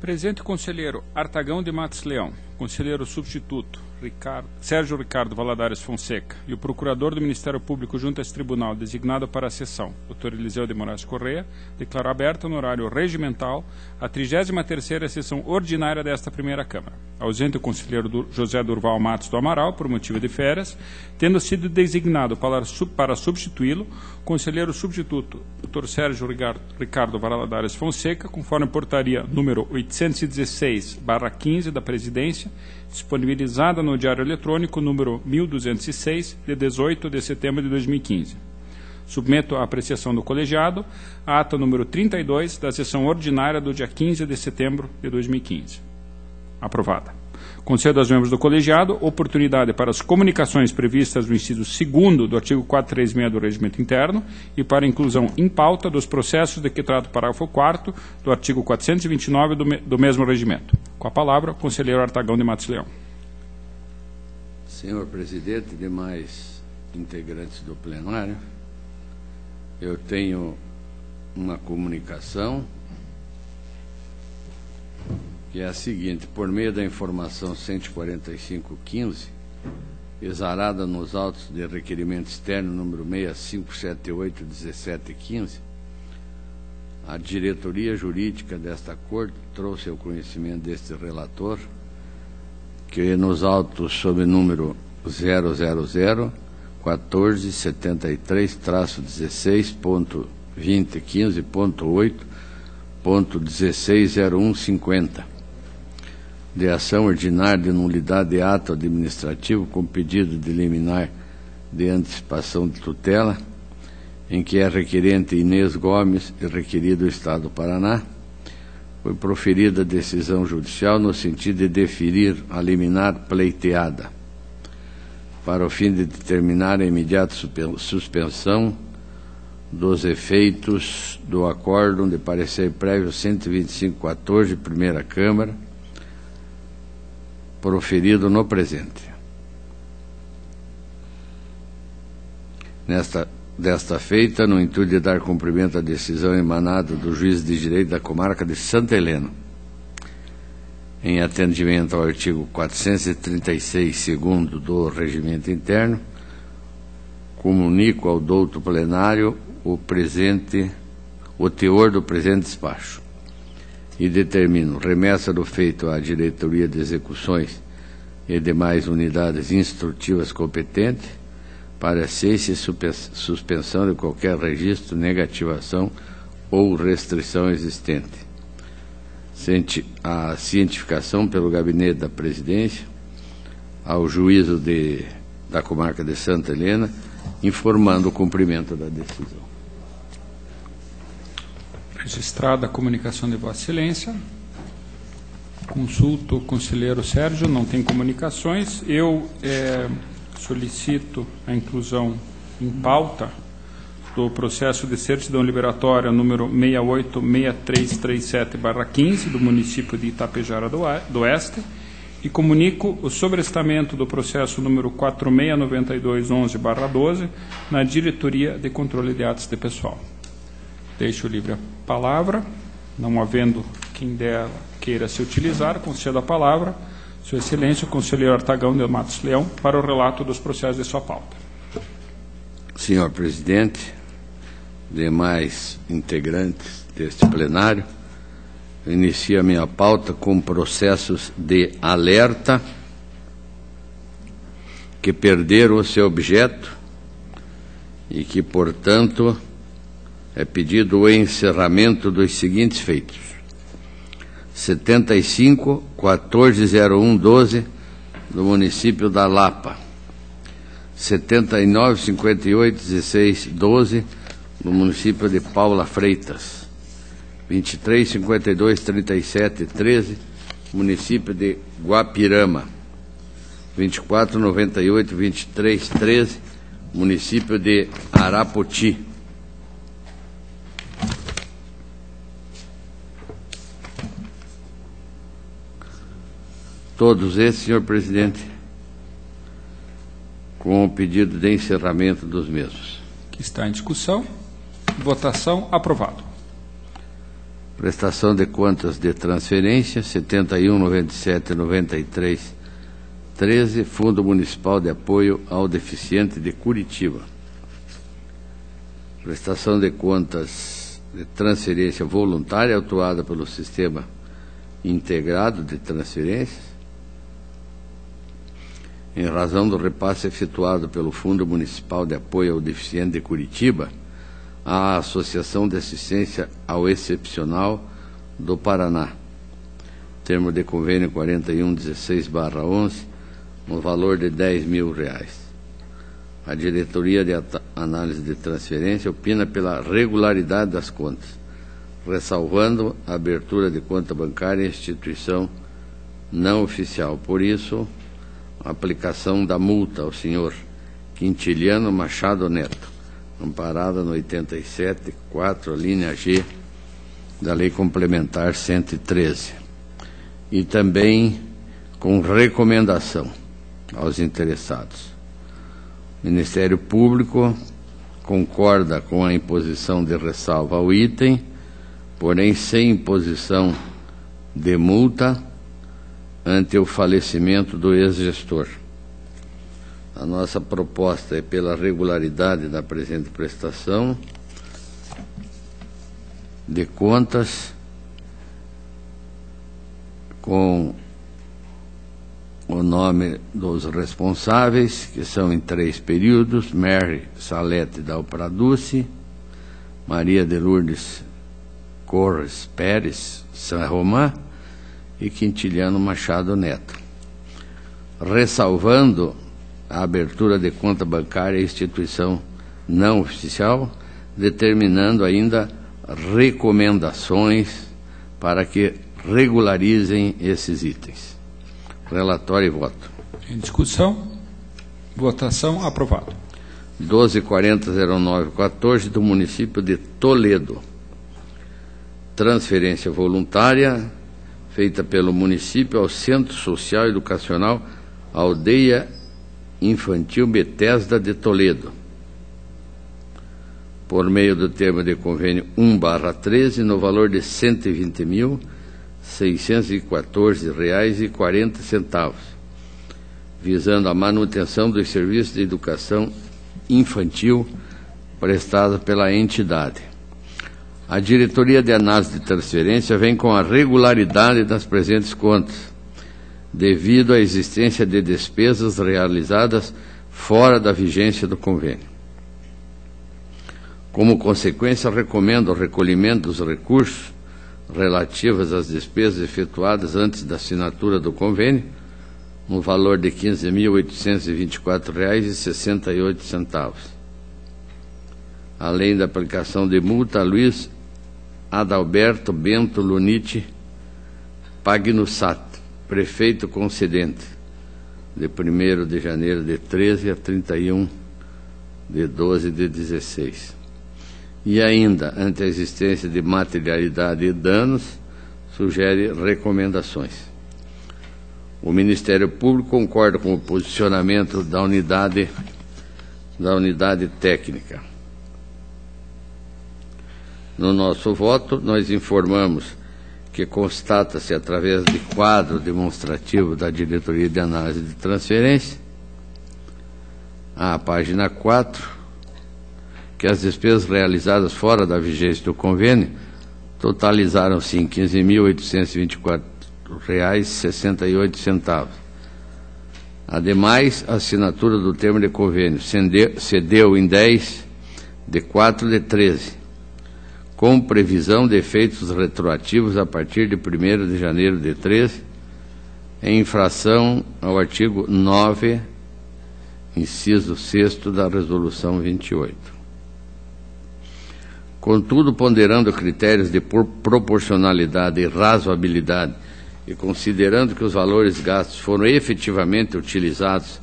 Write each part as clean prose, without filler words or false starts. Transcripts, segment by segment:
Presente o conselheiro Artagão de Matos Leão, conselheiro substituto Sérgio Ricardo Valadares Fonseca e o procurador do Ministério Público junto a esse tribunal designado para a sessão, Dr. Eliseu de Moraes Correia, declaro aberta no horário regimental a 33ª sessão ordinária desta primeira Câmara. Ausente o conselheiro José Durval Matos do Amaral, por motivo de férias, tendo sido designado para substituí-lo, conselheiro substituto Dr. Sérgio Ricardo Valadares Fonseca, conforme portaria número 816/15 da Presidência, disponibilizada no Diário Eletrônico número 1206, de 18 de setembro de 2015. Submeto à apreciação do colegiado a ata número 32 da sessão ordinária do dia 15 de setembro de 2015. Aprovada. Concedo aos membros do colegiado oportunidade para as comunicações previstas no inciso 2º do artigo 436 do Regimento Interno e para a inclusão em pauta dos processos de que trata o parágrafo 4º do artigo 429 do mesmo regimento. Com a palavra, o conselheiro Artagão de Matos Leão. Senhor presidente e demais integrantes do plenário, eu tenho uma comunicação que é a seguinte: por meio da informação 14515, exarada nos autos de requerimento externo número 6578-1715, a diretoria jurídica desta Corte trouxe ao conhecimento deste relator que nos autos sob número 00014-73-16.2015.8.160150, de ação ordinária de nulidade de ato administrativo com pedido de liminar de antecipação de tutela, em que é requerente Inês Gomes e requerido o Estado do Paraná, foi proferida decisão judicial no sentido de deferir a liminar pleiteada, para o fim de determinar a imediata suspensão dos efeitos do acórdão de parecer prévio 12514, Primeira Câmara, proferido no presente. Desta feita, no intuito de dar cumprimento à decisão emanada do juiz de direito da comarca de Santa Helena, em atendimento ao artigo 436, segundo do Regimento Interno, comunico ao douto plenário o teor do presente despacho e determino remessa do feito à diretoria de execuções e demais unidades instrutivas competentes para cesse e suspensão de qualquer registro, negativação ou restrição existente. A cientificação pelo Gabinete da Presidência ao Juízo da Comarca de Santa Helena, informando o cumprimento da decisão. Registrada a comunicação de Vossa Excelência. Consulto o conselheiro Sérgio, não tem comunicações. Eu solicito a inclusão em pauta do processo de certidão liberatória número 686337/15 do município de Itapejara do Oeste e comunico o sobrestamento do processo número 469211/12 na diretoria de controle de atos de pessoal. Deixo livre a palavra, não havendo quem dela queira se utilizar, concedo a palavra Sua Excelência, o conselheiro Artagão de Matos Leão, para o relato dos processos de sua pauta. Senhor presidente, demais integrantes deste plenário, eu inicio a minha pauta com processos de alerta que perderam o seu objeto e que, portanto, é pedido o encerramento dos seguintes feitos: 75-1401-12 do município da Lapa, 79-58-16-12 do município de Paula Freitas, 23-52-37-13 município de Guapirama, 24-98-23-13 município de Arapoti. Todos esses, senhor presidente, com o pedido de encerramento dos mesmos. Que está em discussão. Votação. Aprovado. Prestação de contas de transferência, 71, 97, 93, 13, Fundo Municipal de Apoio ao Deficiente de Curitiba. Prestação de contas de transferência voluntária autuada pelo Sistema Integrado de Transferências, em razão do repasse efetuado pelo Fundo Municipal de Apoio ao Deficiente de Curitiba, à Associação de Assistência ao Excepcional do Paraná. Termo de convênio 4116/11, no valor de R$10 mil. A Diretoria de Análise de Transferência opina pela regularidade das contas, ressalvando a abertura de conta bancária em instituição não oficial. Por isso, a aplicação da multa ao senhor Quintiliano Machado Neto, amparada no 87.4, linha G, da Lei Complementar 113. E também com recomendação aos interessados. O Ministério Público concorda com a imposição de ressalva ao item, porém sem imposição de multa ante o falecimento do ex-gestor. A nossa proposta é pela regularidade da presente prestação de contas, com o nome dos responsáveis, que são em 3 períodos: Mary Salete Dalpraducci, Maria de Lourdes Corres Pérez San Román e Quintiliano Machado Neto, ressalvando a abertura de conta bancária em instituição não oficial, determinando ainda recomendações para que regularizem esses itens. Relatório e voto. Em discussão, votação, aprovado. 12.40.09.14 do município de Toledo. Transferência voluntária feita pelo município ao Centro Social e Educacional Aldeia Infantil Betesda de Toledo, por meio do termo de convênio 1/13, no valor de R$ 120.614,40, visando a manutenção dos serviços de educação infantil prestados pela entidade. A Diretoria de Análise de Transferência vem com a regularidade das presentes contas, devido à existência de despesas realizadas fora da vigência do convênio. Como consequência, recomendo o recolhimento dos recursos relativos às despesas efetuadas antes da assinatura do convênio, no valor de R$ 15.824,68, além da aplicação de multa a Luiz Adalberto Bento Luniti Pagnussat, prefeito concedente, de 1º de janeiro de 13 a 31 de 12 de 16. E ainda, ante a existência de materialidade e danos, sugere recomendações. O Ministério Público concorda com o posicionamento da unidade técnica. No nosso voto, nós informamos que constata-se através de quadro demonstrativo da Diretoria de Análise de Transferência, a página 4, que as despesas realizadas fora da vigência do convênio totalizaram, sim, R$ 15.824,68. Ademais, a assinatura do termo de convênio cedeu em 10/4/13, com previsão de efeitos retroativos a partir de 1º de janeiro de 13, em infração ao artigo 9, inciso 6º da Resolução 28. Contudo, ponderando critérios de proporcionalidade e razoabilidade e considerando que os valores gastos foram efetivamente utilizados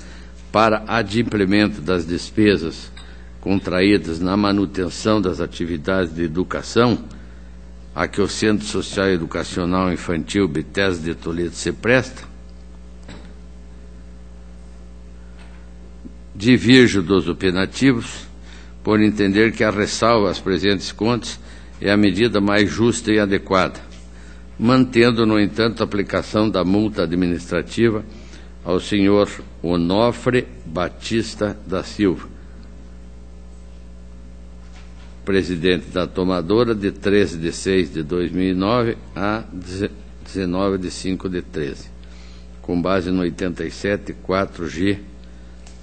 para adimplemento das despesas contraídas na manutenção das atividades de educação a que o Centro Social e Educacional Infantil Betesda de Toledo se presta, diverjo dos opinativos por entender que a ressalva às presentes contas é a medida mais justa e adequada, mantendo, no entanto, a aplicação da multa administrativa ao senhor Onofre Batista da Silva, presidente da tomadora, de 13 de 6 de 2009 a 19 de 5 de 13, com base no 87.4G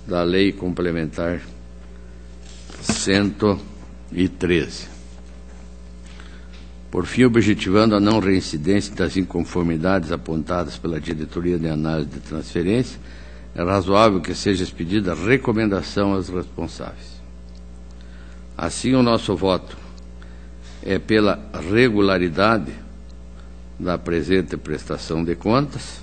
da Lei Complementar 113. Por fim, objetivando a não reincidência das inconformidades apontadas pela Diretoria de Análise de Transferência, é razoável que seja expedida recomendação aos responsáveis. Assim, o nosso voto é pela regularidade da presente prestação de contas,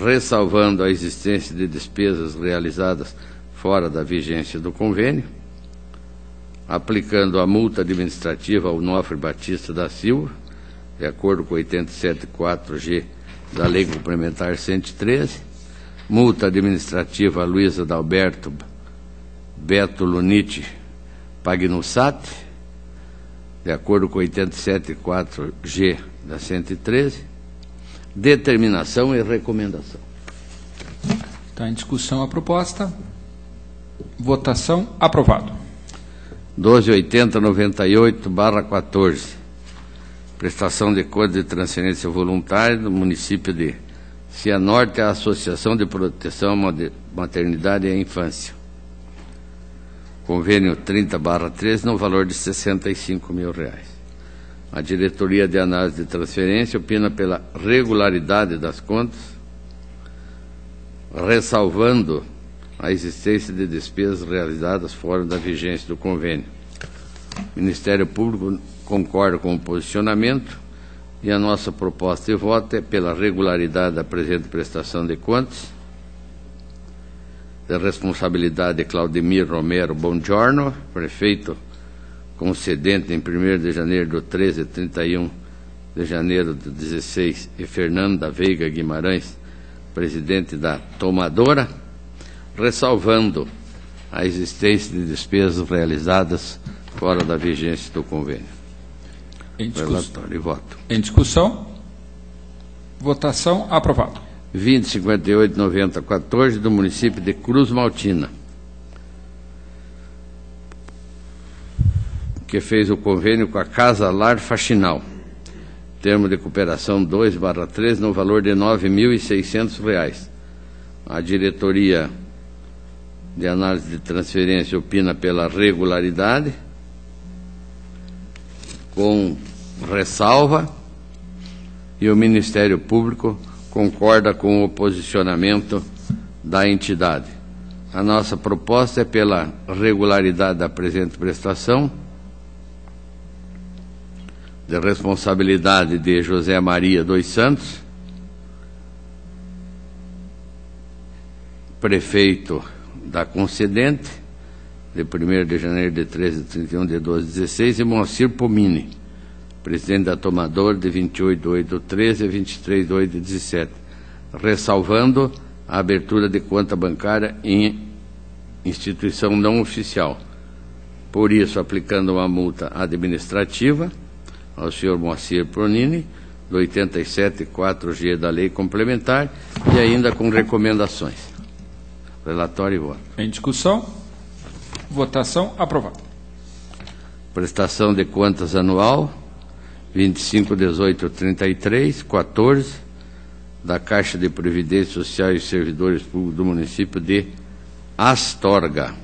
ressalvando a existência de despesas realizadas fora da vigência do convênio, aplicando a multa administrativa ao Onofre Batista da Silva, de acordo com 87.4G da Lei Complementar 113, multa administrativa a Luísa Dalberto Beto Lunite Pagnussat, de acordo com 87.4G da 113, determinação e recomendação. Está em discussão a proposta. Votação. Aprovado. 12.8098/14. Prestação de contas de transferência voluntária do município de Cianorte à Associação de Proteção à Maternidade e à Infância. Convênio 30/13, no valor de R$65 mil. A Diretoria de Análise de Transferência opina pela regularidade das contas, ressalvando a existência de despesas realizadas fora da vigência do convênio. O Ministério Público concorda com o posicionamento e a nossa proposta de voto é pela regularidade da presente prestação de contas, de responsabilidade de Claudemir Romero Bongiorno, prefeito concedente em 1º de janeiro do 13 a 31 de janeiro de 16, e Fernanda Veiga Guimarães, presidente da tomadora, ressalvando a existência de despesas realizadas fora da vigência do convênio. Relatório e voto. Em discussão. Votação. Aprovado. 20.589014, do município de Cruz Maltina, que fez o convênio com a Casa Lar Faxinal, termo de cooperação 2/13, no valor de R$ 9.600. A Diretoria de Análise de Transferência opina pela regularidade, com ressalva, e o Ministério Público concorda com o posicionamento da entidade. A nossa proposta é pela regularidade da presente prestação, de responsabilidade de José Maria dos Santos, prefeito da concedente, de 1º de janeiro de 13 a 31 de 12 de 16, e Moacir Pomini, presidente da tomadora, de 28 de 8 de 13 a 23 de 8 de 17, ressalvando a abertura de conta bancária em instituição não oficial. Por isso, aplicando uma multa administrativa ao senhor Moacir Pomini, do 87.4G da Lei Complementar, e ainda com recomendações. Relatório e voto. Em discussão. Votação. Aprovado. Prestação de contas anual 25.18.33.14 da Caixa de Previdência Social e Servidores Públicos do município de Astorga,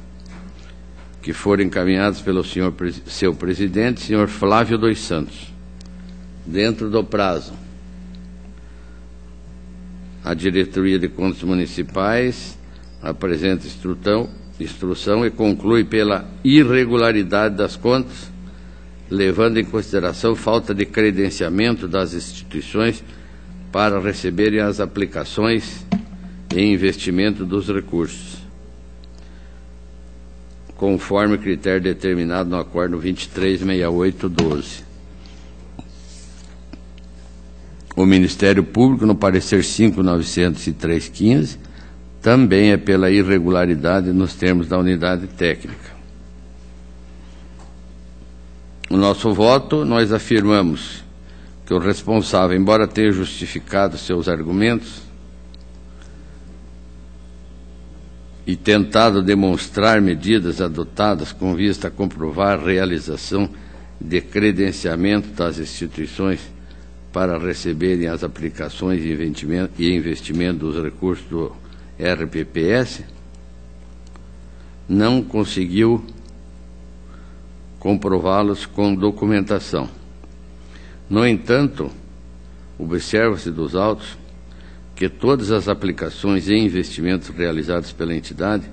que foram encaminhados pelo seu presidente, senhor Flávio dos Santos. Dentro do prazo, a Diretoria de Contas Municipais apresenta instrução e conclui pela irregularidade das contas, levando em consideração falta de credenciamento das instituições para receberem as aplicações e investimento dos recursos, conforme o critério determinado no Acordo 2368/12. O Ministério Público, no parecer 5.903/15, também é pela irregularidade nos termos da unidade técnica. o nosso voto, nós afirmamos que o responsável, embora tenha justificado seus argumentos e tentado demonstrar medidas adotadas com vista a comprovar a realização de credenciamento das instituições para receberem as aplicações e investimento dos recursos do RPPS, não conseguiu comprová-los com documentação. No entanto, observa-se dos autos que todas as aplicações e investimentos realizados pela entidade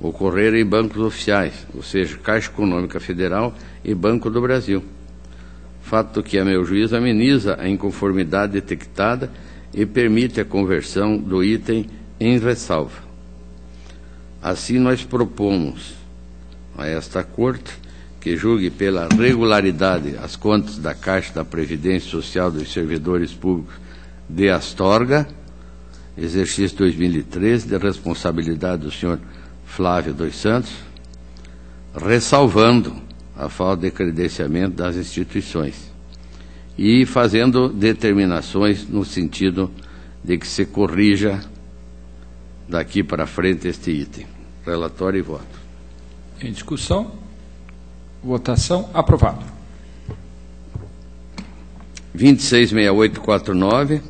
ocorreram em bancos oficiais, ou seja, Caixa Econômica Federal e Banco do Brasil. Fato que, a meu juízo, ameniza a inconformidade detectada e permite a conversão do item em ressalva. Assim, nós propomos a esta Corte que julgue pela regularidade as contas da Caixa da Previdência Social dos Servidores Públicos de Astorga, exercício 2013, de responsabilidade do senhor Flávio dos Santos, ressalvando a falta de credenciamento das instituições e fazendo determinações no sentido de que se corrija daqui para frente este item. Relatório e voto. Em discussão. Votação. Aprovado. 266849,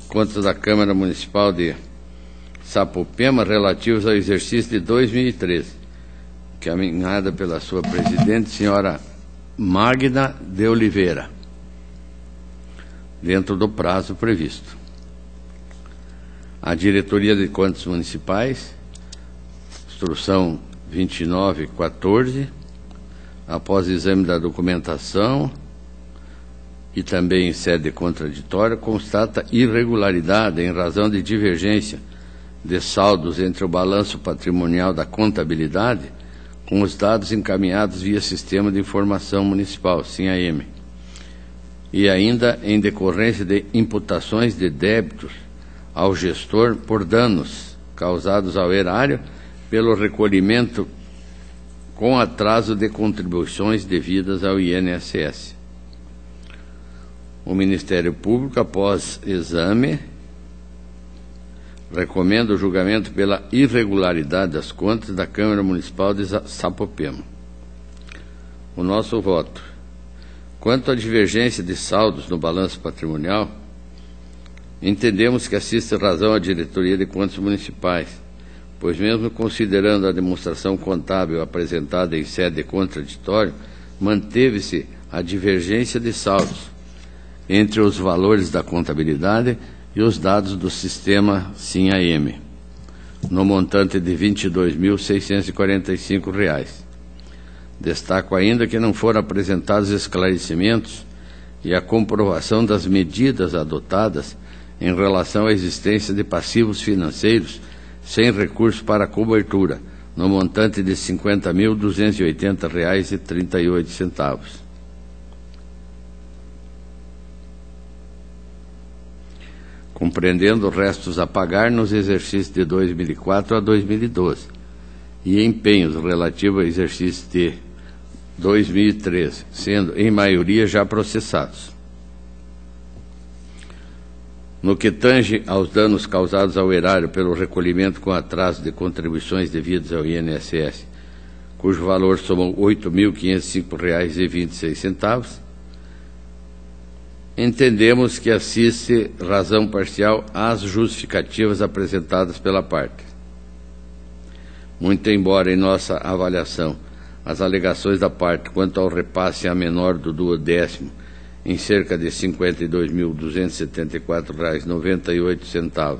contas da Câmara Municipal de Sapopema, relativos ao exercício de 2013, caminhada pela sua presidente, senhora Magna de Oliveira, dentro do prazo previsto. A Diretoria de Contas Municipais, instrução 2914, após exame da documentação e também em sede contraditória, constata irregularidade em razão de divergência de saldos entre o balanço patrimonial da contabilidade com os dados encaminhados via Sistema de Informação Municipal, SINAM, e ainda em decorrência de imputações de débitos ao gestor por danos causados ao erário pelo recolhimento com atraso de contribuições devidas ao INSS. O Ministério Público, após exame, recomenda o julgamento pela irregularidade das contas da Câmara Municipal de Sapopema. O nosso voto. Quanto à divergência de saldos no balanço patrimonial, entendemos que assiste razão à Diretoria de Contas Municipais, pois mesmo considerando a demonstração contábil apresentada em sede contraditória, manteve-se a divergência de saldos entre os valores da contabilidade e os dados do sistema SINAM, no montante de R$ 22.645. Destaco ainda que não foram apresentados esclarecimentos e a comprovação das medidas adotadas em relação à existência de passivos financeiros sem recurso para cobertura, no montante de R$ 50.280,38. Compreendendo restos a pagar nos exercícios de 2004 a 2012 e empenhos relativos ao exercício de 2013, sendo em maioria já processados. No que tange aos danos causados ao erário pelo recolhimento com atraso de contribuições devidas ao INSS, cujo valor somou R$ 8.505,26, entendemos que assiste razão parcial às justificativas apresentadas pela parte. Muito embora, em nossa avaliação, as alegações da parte quanto ao repasse a menor do duodécimo em cerca de R$ 52.274,98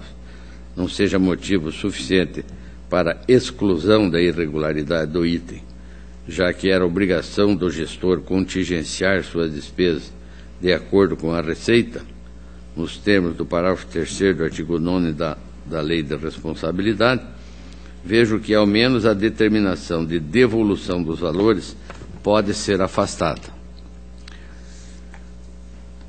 não seja motivo suficiente para exclusão da irregularidade do item, já que era obrigação do gestor contingenciar suas despesas de acordo com a receita, nos termos do parágrafo 3º do artigo 9º da Lei de Responsabilidade, vejo que ao menos a determinação de devolução dos valores pode ser afastada.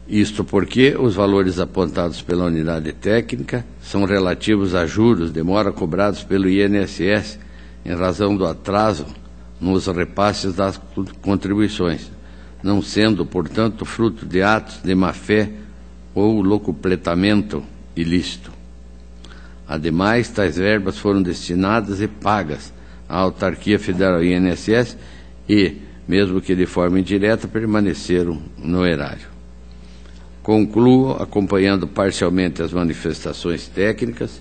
Isto porque os valores apontados pela unidade técnica são relativos a juros de mora cobrados pelo INSS em razão do atraso nos repasses das contribuições, não sendo, portanto, fruto de atos de má-fé ou locupletamento ilícito. Ademais, tais verbas foram destinadas e pagas à autarquia federal e INSS e, mesmo que de forma indireta, permaneceram no erário. Concluo acompanhando parcialmente as manifestações técnicas,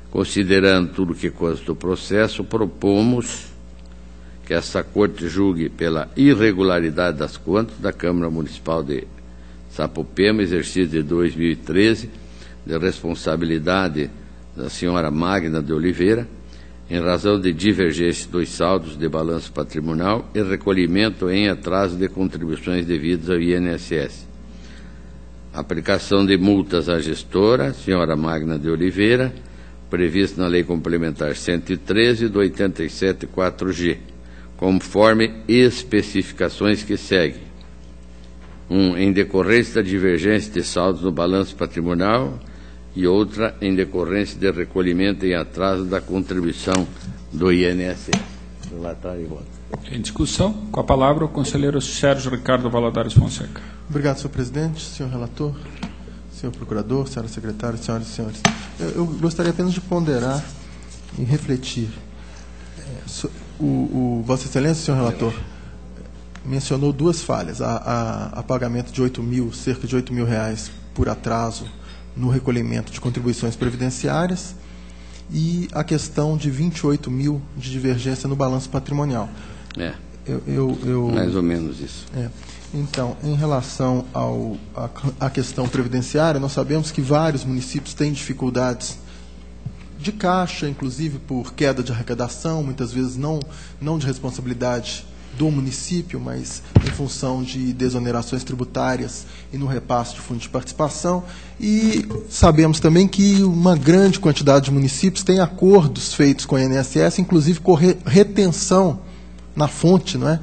considerando tudo que consta do processo, propomos que esta Corte julgue pela irregularidade das contas da Câmara Municipal de Sapopema, exercício de 2013, de responsabilidade da senhora Magna de Oliveira, em razão de divergência dos saldos de balanço patrimonial e recolhimento em atraso de contribuições devidas ao INSS. Aplicação de multas à gestora, senhora Magna de Oliveira, previsto na Lei Complementar 113 do 87-4G, conforme especificações que seguem. 1. Em decorrência da divergência de saldos no balanço patrimonial e outra em decorrência de recolhimento em atraso da contribuição do INSS. Relatório e voto. Em discussão, com a palavra o conselheiro Sérgio Ricardo Valadares Fonseca. Obrigado, senhor presidente, senhor relator, senhor procurador, senhora secretária, senhoras e senhores. Eu gostaria apenas de ponderar e refletir. Vossa Excelência, senhor relator, mencionou duas falhas. A pagamento de cerca de R$8.000 por atraso no recolhimento de contribuições previdenciárias e a questão de 28 mil de divergência no balanço patrimonial. Mais ou menos isso. Então, em relação à questão previdenciária, nós sabemos que vários municípios têm dificuldades de caixa, inclusive por queda de arrecadação, muitas vezes não de responsabilidade do município, mas em função de desonerações tributárias e no repasse de fundo de participação. E sabemos também que uma grande quantidade de municípios tem acordos feitos com a INSS, inclusive com retenção na fonte, não é,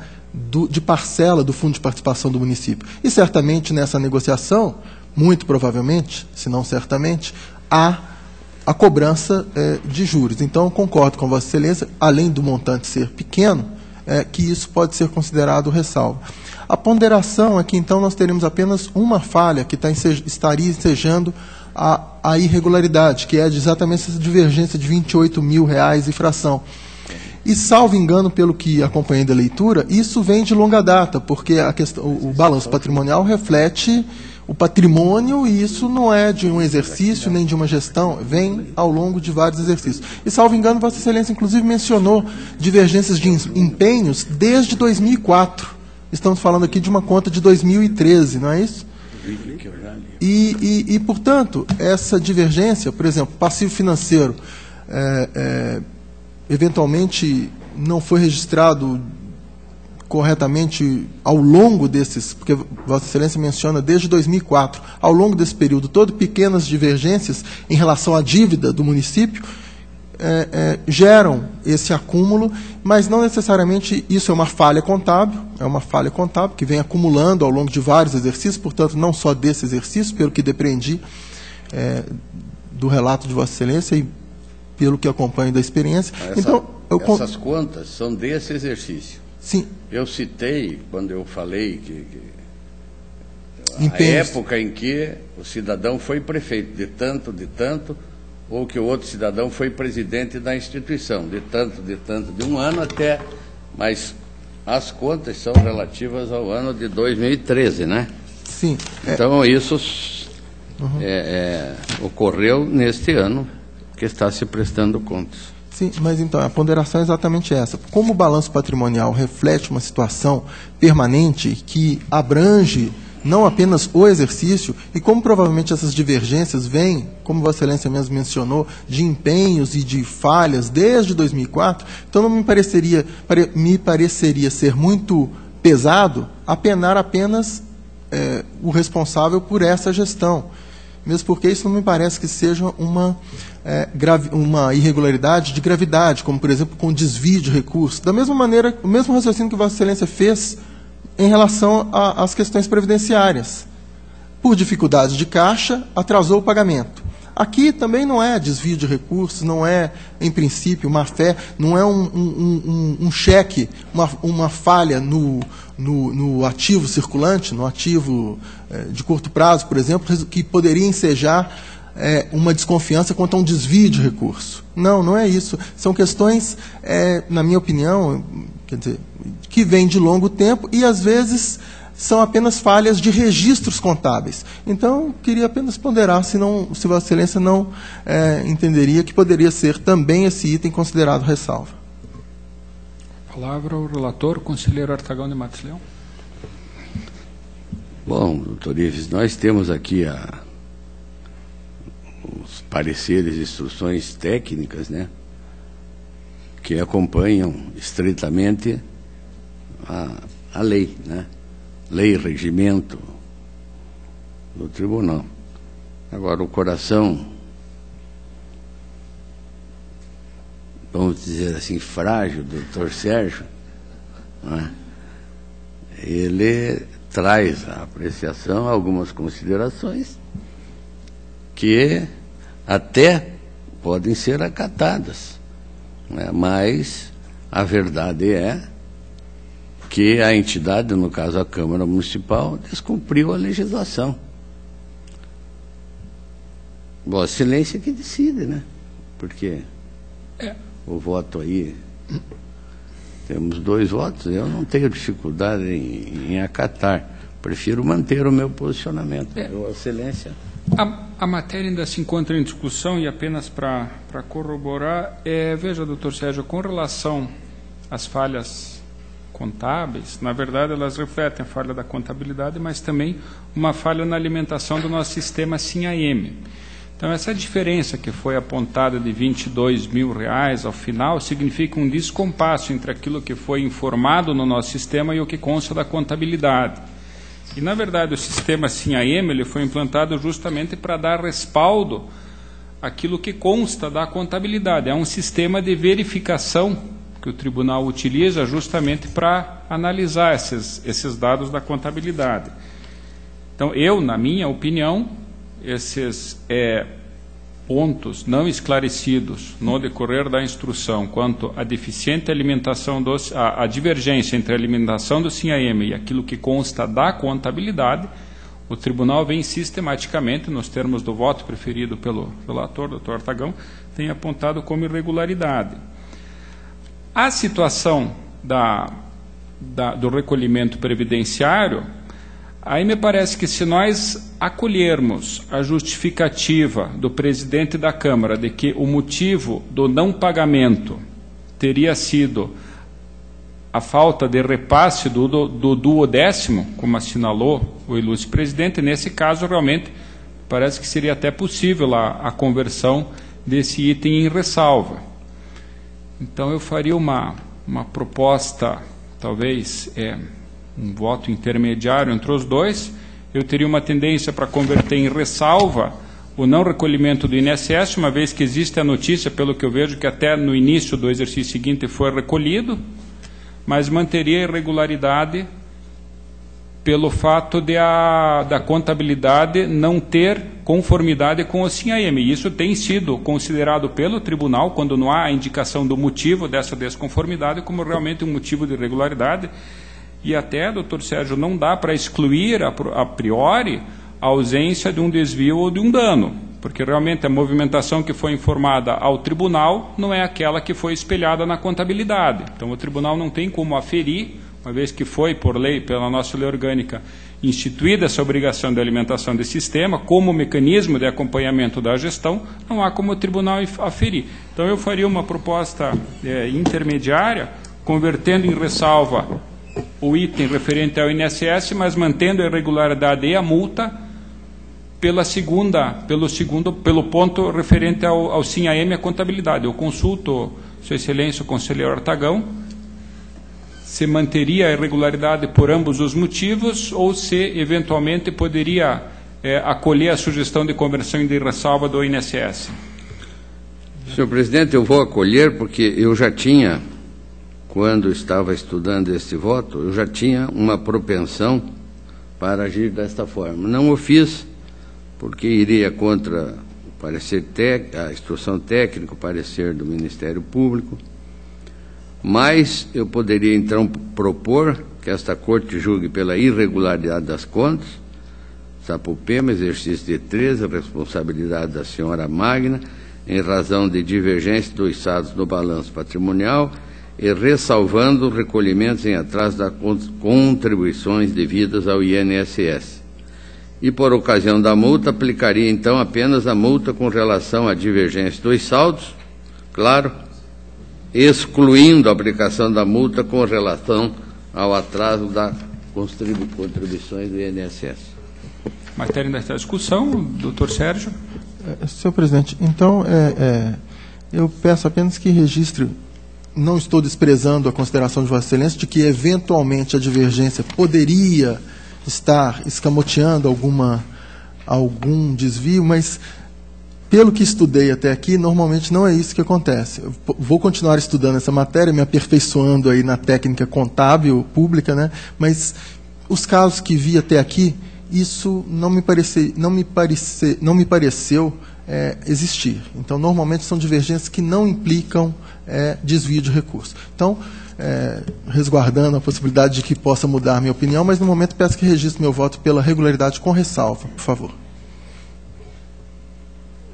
de parcela do fundo de participação do município. E certamente nessa negociação, muito provavelmente, se não certamente, há a cobrança de juros. Então, concordo com Vossa Excelência, além do montante ser pequeno, que isso pode ser considerado ressalva. A ponderação é que, então, nós teremos apenas uma falha que estaria ensejando a irregularidade, que é exatamente essa divergência de R$28.000 e fração. E, salvo engano, pelo que acompanhei da leitura, isso vem de longa data, porque o balanço patrimonial reflete o patrimônio, e isso não é de um exercício nem de uma gestão, vem ao longo de vários exercícios. E, salvo engano, Vossa Excelência, inclusive, mencionou divergências de empenhos desde 2004. Estamos falando aqui de uma conta de 2013, não é isso? E portanto, essa divergência, por exemplo, passivo financeiro, eventualmente não foi registrado corretamente ao longo desses, porque Vossa Excelência menciona desde 2004, ao longo desse período todo, pequenas divergências em relação à dívida do município geram esse acúmulo, mas não necessariamente isso é uma falha contábil que vem acumulando ao longo de vários exercícios, portanto, não só desse exercício, pelo que depreendi do relato de Vossa Excelência e pelo que acompanho da experiência. Essas contas são desse exercício. Sim. Eu citei, quando eu falei que a época em que o cidadão foi prefeito de tanto, ou que o outro cidadão foi presidente da instituição, de tanto, de um ano até... Mas as contas são relativas ao ano de 2013, né? Sim. Então, isso ocorreu neste ano que está se prestando contas. Sim, mas então, a ponderação é exatamente essa. Como o balanço patrimonial reflete uma situação permanente que abrange não apenas o exercício, e como provavelmente essas divergências vêm, como Vossa Excelência mesmo mencionou, de empenhos e de falhas desde 2004, então não me pareceria ser muito pesado apenar apenas o responsável por essa gestão. Mesmo porque isso não me parece que seja uma irregularidade de gravidade, como, por exemplo, com desvio de recursos. Da mesma maneira, o mesmo raciocínio que Vossa Excelência fez em relação às questões previdenciárias. Por dificuldades de caixa, atrasou o pagamento. Aqui também não é desvio de recursos, não é, em princípio, má-fé, não é um cheque, uma falha no ativo circulante, no ativo de curto prazo, por exemplo, que poderia ensejar uma desconfiança quanto a um desvio de recurso. Não, não é isso. São questões, na minha opinião, quer dizer, que vêm de longo tempo e, às vezes, são apenas falhas de registros contábeis. Então, queria apenas ponderar se Vossa Excelência não entenderia que poderia ser também esse item considerado ressalva. Palavra ao relator, conselheiro Artagão de Matos Leão. Bom, doutor Ives, nós temos aqui os pareceres e instruções técnicas, né, que acompanham estritamente a lei, né? Lei e regimento do tribunal. Agora, o coração, vamos dizer assim, frágil do doutor Sérgio, né, ele traz à apreciação algumas considerações que até podem ser acatadas, né, mas a verdade é que a entidade, no caso a Câmara Municipal, descumpriu a legislação. Vossa Excelência que decide, né? Porque o voto aí, temos 2 votos, eu não tenho dificuldade em acatar. Prefiro manter o meu posicionamento. Vossa Excelência. A matéria ainda se encontra em discussão e apenas para corroborar, veja, doutor Sérgio, com relação às falhas contábeis, na verdade elas refletem a falha da contabilidade, mas também uma falha na alimentação do nosso sistema SIM-AM. Então essa diferença que foi apontada de R$22 mil ao final significa um descompasso entre aquilo que foi informado no nosso sistema e o que consta da contabilidade. E na verdade o sistema SIM-AM ele foi implantado justamente para dar respaldo àquilo que consta da contabilidade. É um sistema de verificação que o tribunal utiliza justamente para analisar esses dados da contabilidade. Então, na minha opinião, esses pontos não esclarecidos no decorrer da instrução quanto à deficiente alimentação, a divergência entre a alimentação do SIM-AM e aquilo que consta da contabilidade, o tribunal vem sistematicamente, nos termos do voto preferido pelo relator, doutor Artagão, tem apontado como irregularidade. A situação do recolhimento previdenciário, aí me parece que se nós acolhermos a justificativa do presidente da Câmara de que o motivo do não pagamento teria sido a falta de repasse do 12º, como assinalou o ilustre presidente, nesse caso realmente parece que seria até possível a conversão desse item em ressalva. Então, eu faria uma proposta, talvez, um voto intermediário entre os dois. Eu teria uma tendência para converter em ressalva o não recolhimento do INSS, uma vez que existe a notícia, pelo que eu vejo, que até no início do exercício seguinte foi recolhido, mas manteria a irregularidade pelo fato da contabilidade não ter conformidade com o SIM-AM. Isso tem sido considerado pelo tribunal, quando não há a indicação do motivo dessa desconformidade, como realmente um motivo de irregularidade. E até, doutor Sérgio, não dá para excluir a priori a ausência de um desvio ou de um dano, porque realmente a movimentação que foi informada ao tribunal não é aquela que foi espelhada na contabilidade. Então o tribunal não tem como aferir, uma vez que foi, por lei, pela nossa lei orgânica, instituída essa obrigação de alimentação desse sistema, como mecanismo de acompanhamento da gestão, não há como o tribunal aferir. Então eu faria uma proposta intermediária, convertendo em ressalva o item referente ao INSS, mas mantendo a irregularidade e a multa pelo ponto referente ao SIM-AM e à contabilidade. Eu consulto, Sua Excelência, o conselheiro Artagão, se manteria a irregularidade por ambos os motivos ou se, eventualmente, poderia acolher a sugestão de conversão de ressalva do INSS. Senhor presidente, eu vou acolher porque eu já tinha, quando estava estudando este voto, eu já tinha uma propensão para agir desta forma. Não o fiz porque iria contra a instrução técnica, o parecer do Ministério Público, mas eu poderia então propor que esta Corte julgue pela irregularidade das contas, Sapopema, exercício de 13, responsabilidade da senhora Magna, em razão de divergência dos saldos no balanço patrimonial e ressalvando recolhimentos em atraso das contribuições devidas ao INSS. E, por ocasião da multa, aplicaria, então, apenas a multa com relação à divergência dos saldos, claro, excluindo a aplicação da multa com relação ao atraso das contribuições do INSS. Matéria desta discussão, doutor Sérgio. Senhor presidente, então, eu peço apenas que registre, não estou desprezando a consideração de Vossa Excelência, de que, eventualmente, a divergência poderia estar escamoteando algum desvio, mas, pelo que estudei até aqui, normalmente não é isso que acontece. Eu vou continuar estudando essa matéria, me aperfeiçoando aí na técnica contábil pública, né? Mas os casos que vi até aqui, isso não me pareceu existir. Então, normalmente são divergências que não implicam desvio de recurso. Então, resguardando a possibilidade de que possa mudar a minha opinião, mas no momento peço que registre meu voto pela regularidade com ressalva, por favor.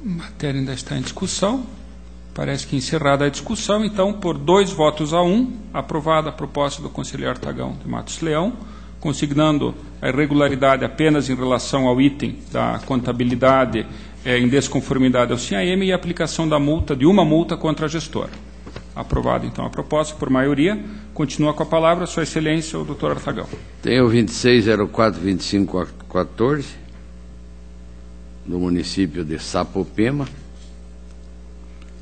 Matéria ainda está em discussão. Parece que encerrada a discussão, então, por 2 votos a 1, aprovada a proposta do conselheiro Artagão de Matos Leão, consignando a irregularidade apenas em relação ao item da contabilidade em desconformidade ao CIAM e a aplicação da multa, de uma multa contra a gestora. Aprovada, então, a proposta por maioria. Continua com a palavra Sua Excelência, o doutor Artagão. Tenho 2604-2514, do município de Sapopema,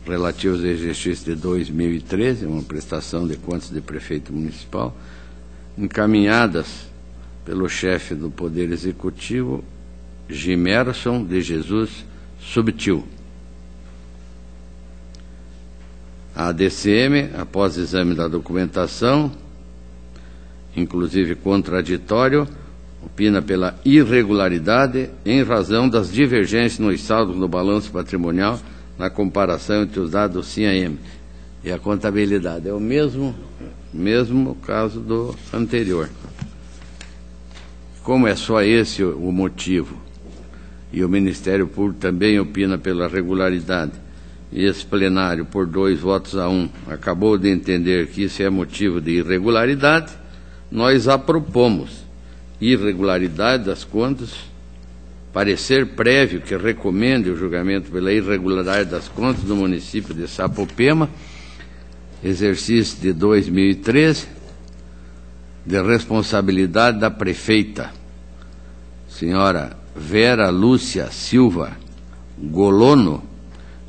relativo ao exercício de 2013, uma prestação de contas de prefeito municipal, encaminhadas pelo chefe do Poder Executivo, Gimerson de Jesus Subtil. A DCM, após exame da documentação, inclusive contraditório, opina pela irregularidade em razão das divergências nos saldos no balanço patrimonial na comparação entre os dados do CIAM e a contabilidade. É o mesmo caso do anterior. Como é só esse o motivo, e o Ministério Público também opina pela regularidade, e esse plenário, por 2 votos a 1, acabou de entender que isso é motivo de irregularidade, nós apropomos irregularidade das contas, parecer prévio que recomende o julgamento pela irregularidade das contas do município de Sapopema, exercício de 2013, de responsabilidade da prefeita, senhora Vera Lúcia Silva Golono,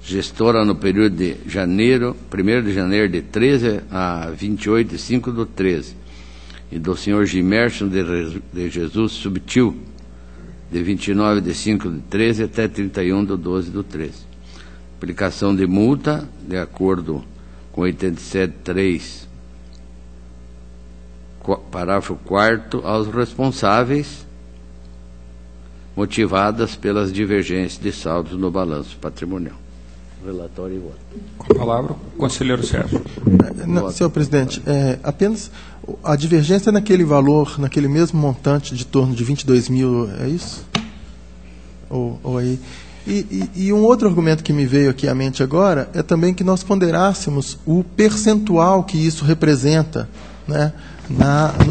gestora no período de 1º de janeiro de 13 a 28 de 5 do 13, e do senhor Gimerson de Jesus Subtil, de 29 de 5 de 13 até 31 de 12 do 13. Aplicação de multa, de acordo com 87.3, parágrafo 4º, aos responsáveis, motivadas pelas divergências de saldos no balanço patrimonial. Relatório e voto. Com a palavra, o conselheiro Sérgio. Não, senhor presidente, apenas a divergência naquele valor, naquele mesmo montante de torno de 22 mil, é isso? Ou aí? E um outro argumento que me veio aqui à mente agora é também que nós ponderássemos o percentual que isso representa, né,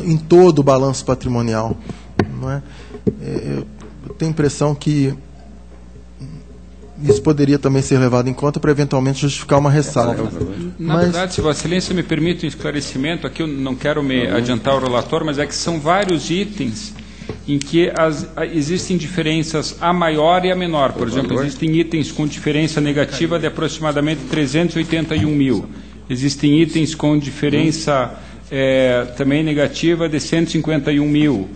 em todo o balanço patrimonial. Não é? Eu tenho a impressão que isso poderia também ser levado em conta para eventualmente justificar uma ressalva. Na verdade, se Vossa Excelência me permite um esclarecimento, aqui eu não quero me adiantar o relator, mas é que são vários itens em que existem diferenças a maior e a menor. Por exemplo, existem itens com diferença negativa de aproximadamente 381 mil. Existem itens com diferença também negativa de 151 mil.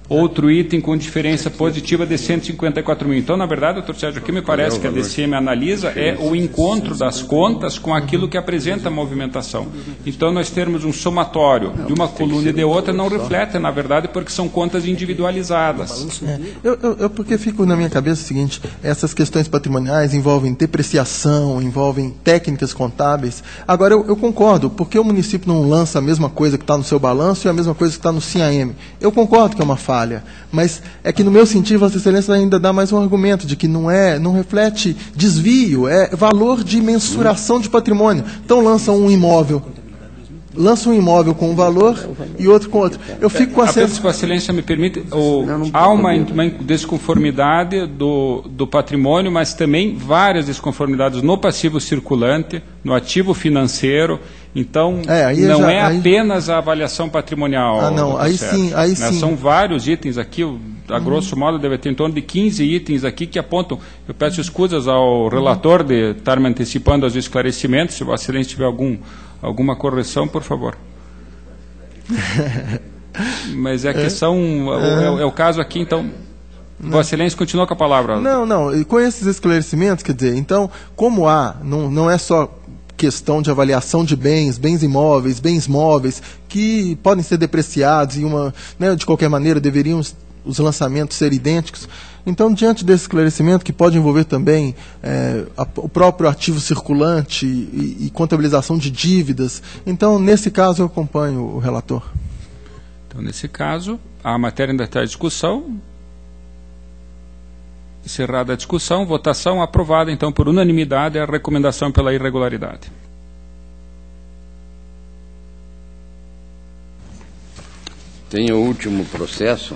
outro item com diferença positiva de 154 mil. Então, na verdade, doutor Sérgio, o que me parece que a DCM analisa é o encontro das contas com aquilo que apresenta a movimentação. Então, nós termos um somatório de uma coluna e de outra não reflete, na verdade, porque são contas individualizadas. Eu porque fico na minha cabeça o seguinte, essas questões patrimoniais envolvem depreciação, envolvem técnicas contábeis. Agora, eu concordo, porque o município não lança a mesma coisa que está no seu balanço e a mesma coisa que está no CIAM. Eu concordo que é uma falha, mas é que no meu sentido, Vossa Excelência ainda dá mais um argumento de que não reflete desvio, é valor de mensuração de patrimônio. Então lança um imóvel com um valor e outro com outro. Eu fico com a sensação... Vossa Excelência me permite, há uma desconformidade do patrimônio, mas também várias desconformidades no passivo circulante, no ativo financeiro. Então, não é apenas a avaliação patrimonial. Não, aí sim. São vários itens aqui, a grosso modo deve ter em torno de 15 itens aqui que apontam. Eu peço escusas ao relator de estar me antecipando aos esclarecimentos. Se Vossa Excelência tiver alguma correção, por favor. Mas é que é o caso aqui, então... Vossa Excelência continua com a palavra. Não, e com esses esclarecimentos, quer dizer, então, como não é só questão de avaliação de bens imóveis, bens móveis, que podem ser depreciados e de qualquer maneira deveriam os lançamentos ser idênticos. Então, diante desse esclarecimento, que pode envolver também o próprio ativo circulante e contabilização de dívidas, então, nesse caso, eu acompanho o relator. Então, nesse caso, a matéria ainda está em discussão. Encerrada a discussão, votação aprovada, então, por unanimidade, a recomendação pela irregularidade. Tem o último processo.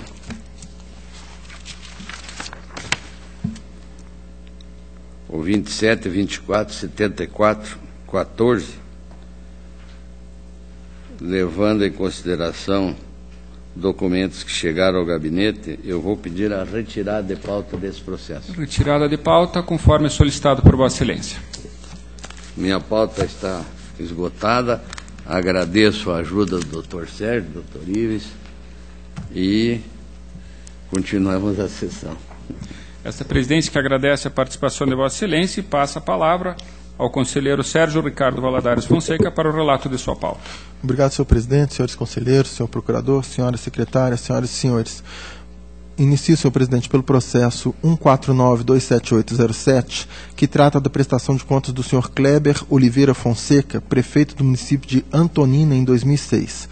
O 27, 24, 74, 14, levando em consideração documentos que chegaram ao gabinete, eu vou pedir a retirada de pauta desse processo. Retirada de pauta, conforme solicitado por Vossa Excelência. Minha pauta está esgotada. Agradeço a ajuda do Dr. Sérgio, do Dr. Ives, e continuamos a sessão. Esta presidência que agradece a participação de Vossa Excelência e passa a palavra ao conselheiro Sérgio Ricardo Valadares Fonseca para o relato de sua pauta. Obrigado, senhor presidente, senhores conselheiros, senhor procurador, senhoras secretárias, senhoras e senhores. Inicio, senhor presidente, pelo processo 149-27807, que trata da prestação de contas do senhor Kleber Oliveira Fonseca, prefeito do município de Antonina, em 2006.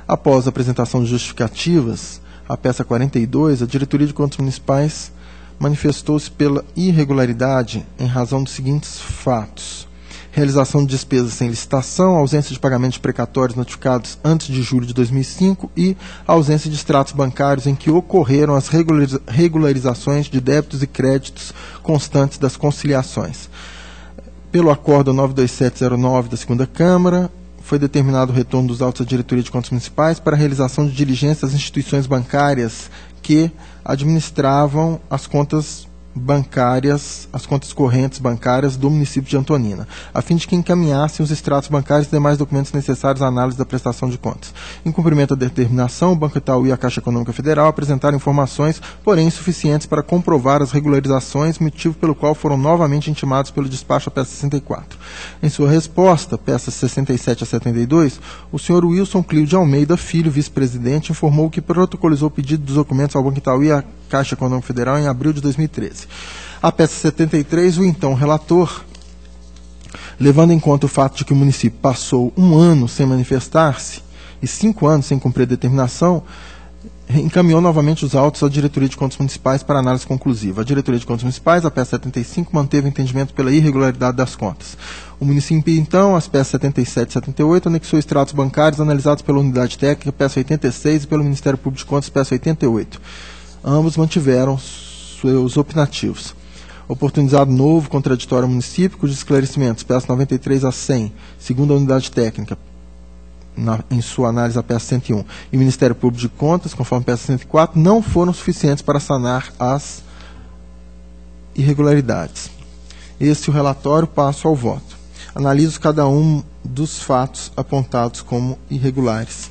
Após a apresentação de justificativas, a peça 42, a Diretoria de Contas Municipais manifestou-se pela irregularidade em razão dos seguintes fatos: realização de despesas sem licitação, ausência de pagamentos precatórios notificados antes de julho de 2005 e ausência de extratos bancários em que ocorreram as regularizações de débitos e créditos constantes das conciliações. Pelo acordo 92709 da segunda Câmara, foi determinado o retorno dos autos à Diretoria de Contas Municipais para a realização de diligências às instituições bancárias que administravam as contas bancárias, as contas correntes bancárias do município de Antonina, a fim de que encaminhassem os extratos bancários e demais documentos necessários à análise da prestação de contas. Em cumprimento da determinação, o Banco Itaú e a Caixa Econômica Federal apresentaram informações, porém insuficientes para comprovar as regularizações, motivo pelo qual foram novamente intimados pelo despacho a peça 64. Em sua resposta, peças 67 a 72, o senhor Wilson Clio de Almeida Filho, vice-presidente, informou que protocolizou o pedido dos documentos ao Banco Itaú e à Caixa Econômica Federal em abril de 2013. A peça 73, o então relator, levando em conta o fato de que o município passou 1 ano sem manifestar-se e 5 anos sem cumprir a determinação, encaminhou novamente os autos à Diretoria de Contas Municipais para análise conclusiva. A Diretoria de Contas Municipais, a peça 75, manteve entendimento pela irregularidade das contas. O município, então, as peças 77 e 78, anexou extratos bancários analisados pela Unidade Técnica, peça 86, e pelo Ministério Público de Contas, peça 88. Ambos mantiveram seus opinativos. Oportunizado novo contraditório ao município, cujos esclarecimentos, peças 93 a 100, segundo a Unidade Técnica, em sua análise a peça 101, e Ministério Público de Contas, conforme peça 104, não foram suficientes para sanar as irregularidades. Esse é o relatório, passo ao voto. Analiso cada um dos fatos apontados como irregulares.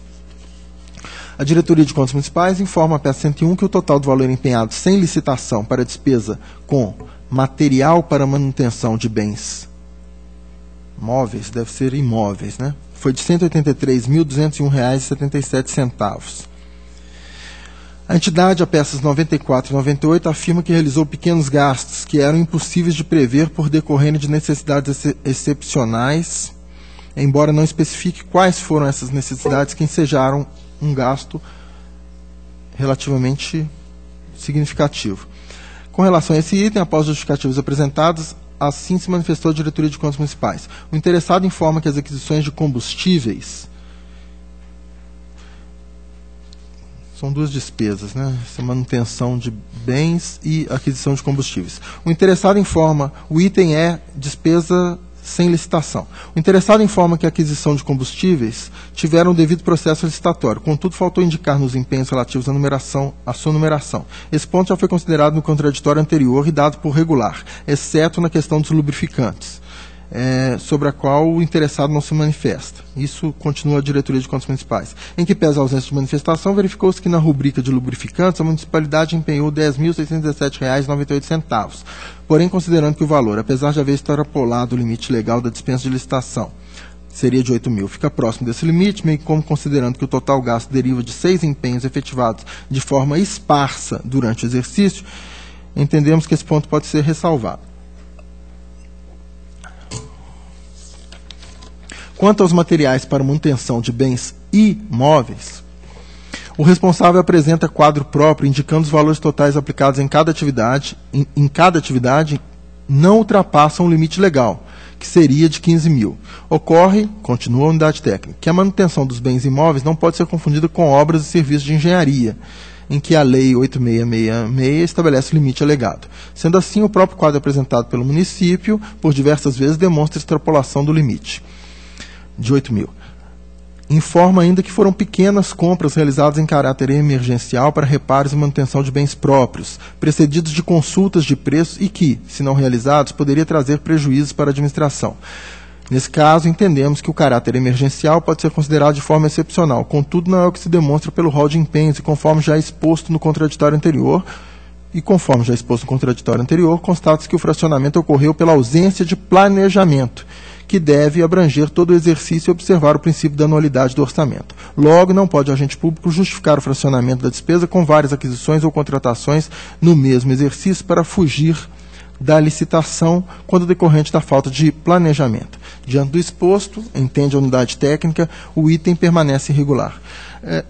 A Diretoria de Contas Municipais informa a peça 101 que o total do valor empenhado sem licitação para despesa com material para manutenção de bens móveis, deve ser imóveis, né? Foi de R$ 183.201,77. A entidade, a peças 94 e 98, afirma que realizou pequenos gastos que eram impossíveis de prever por decorrerem de necessidades excepcionais, embora não especifique quais foram essas necessidades que ensejaram um gasto relativamente significativo. Com relação a esse item, após justificativos apresentados, assim se manifestou a Diretoria de Contas Municipais. O interessado informa que as aquisições de combustíveis são duas despesas, né? Essa manutenção de bens e aquisição de combustíveis. O interessado informa, o item é despesa sem licitação. O interessado informa que a aquisição de combustíveis tiveram o devido processo licitatório, contudo faltou indicar nos empenhos relativos à sua numeração. Esse ponto já foi considerado no contraditório anterior e dado por regular, exceto na questão dos lubrificantes, sobre a qual o interessado não se manifesta. Isso continua a Diretoria de Contas Municipais. Em que pese a ausência de manifestação, verificou-se que na rubrica de lubrificantes a municipalidade empenhou R$ 10.617,98. Porém, considerando que o valor, apesar de haver extrapolado o limite legal da dispensa de licitação, seria de 8 mil, fica próximo desse limite, bem como considerando que o total gasto deriva de 6 empenhos efetivados de forma esparsa durante o exercício, entendemos que esse ponto pode ser ressalvado. Quanto aos materiais para manutenção de bens imóveis, o responsável apresenta quadro próprio indicando os valores totais aplicados em cada atividade, não ultrapassam o limite legal, que seria de 15 mil. Ocorre, continua a unidade técnica, que a manutenção dos bens imóveis não pode ser confundida com obras e serviços de engenharia, em que a Lei 8666 estabelece o limite alegado. Sendo assim, o próprio quadro apresentado pelo município, por diversas vezes, demonstra extrapolação do limite de 8 mil. Informa ainda que foram pequenas compras realizadas em caráter emergencial para reparos e manutenção de bens próprios, precedidos de consultas de preços e que, se não realizados, poderia trazer prejuízos para a administração. Nesse caso, entendemos que o caráter emergencial pode ser considerado de forma excepcional, contudo não é o que se demonstra pelo rol de empenhos e conforme já exposto no contraditório anterior, constata-se que o fracionamento ocorreu pela ausência de planejamento, que deve abranger todo o exercício e observar o princípio da anualidade do orçamento. Logo, não pode o agente público justificar o fracionamento da despesa com várias aquisições ou contratações no mesmo exercício para fugir da licitação quando decorrente da falta de planejamento. Diante do exposto, entende a unidade técnica, o item permanece irregular.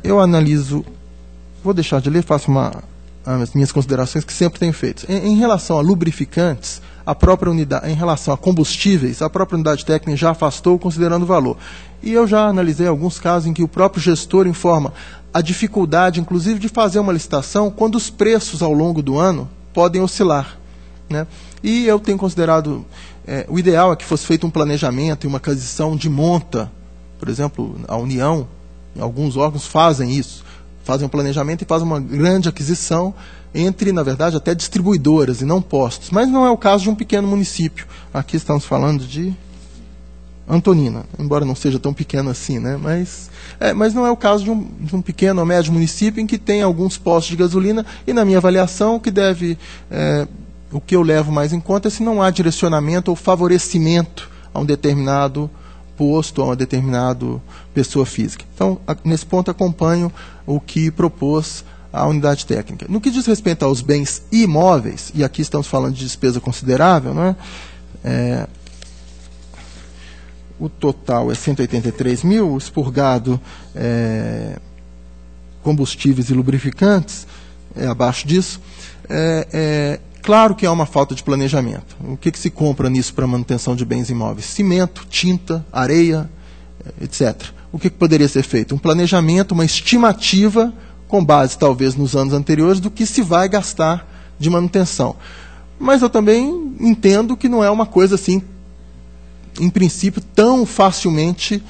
Eu analiso, vou deixar de ler, faço as minhas considerações que sempre tenho feito. Em relação a lubrificantes, a própria unidade, em relação a combustíveis, a própria unidade técnica já afastou considerando o valor. E eu já analisei alguns casos em que o próprio gestor informa a dificuldade, inclusive, de fazer uma licitação quando os preços ao longo do ano podem oscilar, né? E eu tenho considerado, o ideal é que fosse feito um planejamento e uma aquisição de monta. Por exemplo, a União, alguns órgãos fazem isso, fazem um planejamento e fazem uma grande aquisição entre, na verdade, até distribuidoras e não postos. Mas não é o caso de um pequeno município. Aqui estamos falando de Antonina, embora não seja tão pequeno assim, né? Mas não é o caso de um pequeno ou médio município em que tem alguns postos de gasolina e, na minha avaliação, o que eu levo mais em conta é se não há direcionamento ou favorecimento a um determinado posto, a uma determinada pessoa física. Então, nesse ponto, acompanho o que propôs a unidade técnica. No que diz respeito aos bens imóveis, e aqui estamos falando de despesa considerável, né? O total é 183 mil, expurgado combustíveis e lubrificantes, abaixo disso. Claro que há uma falta de planejamento. O que se compra nisso para manutenção de bens imóveis? Cimento, tinta, areia, etc. O que poderia ser feito? Um planejamento, uma estimativa, com base talvez nos anos anteriores, do que se vai gastar de manutenção. Mas eu também entendo que não é uma coisa assim, em princípio, tão facilmente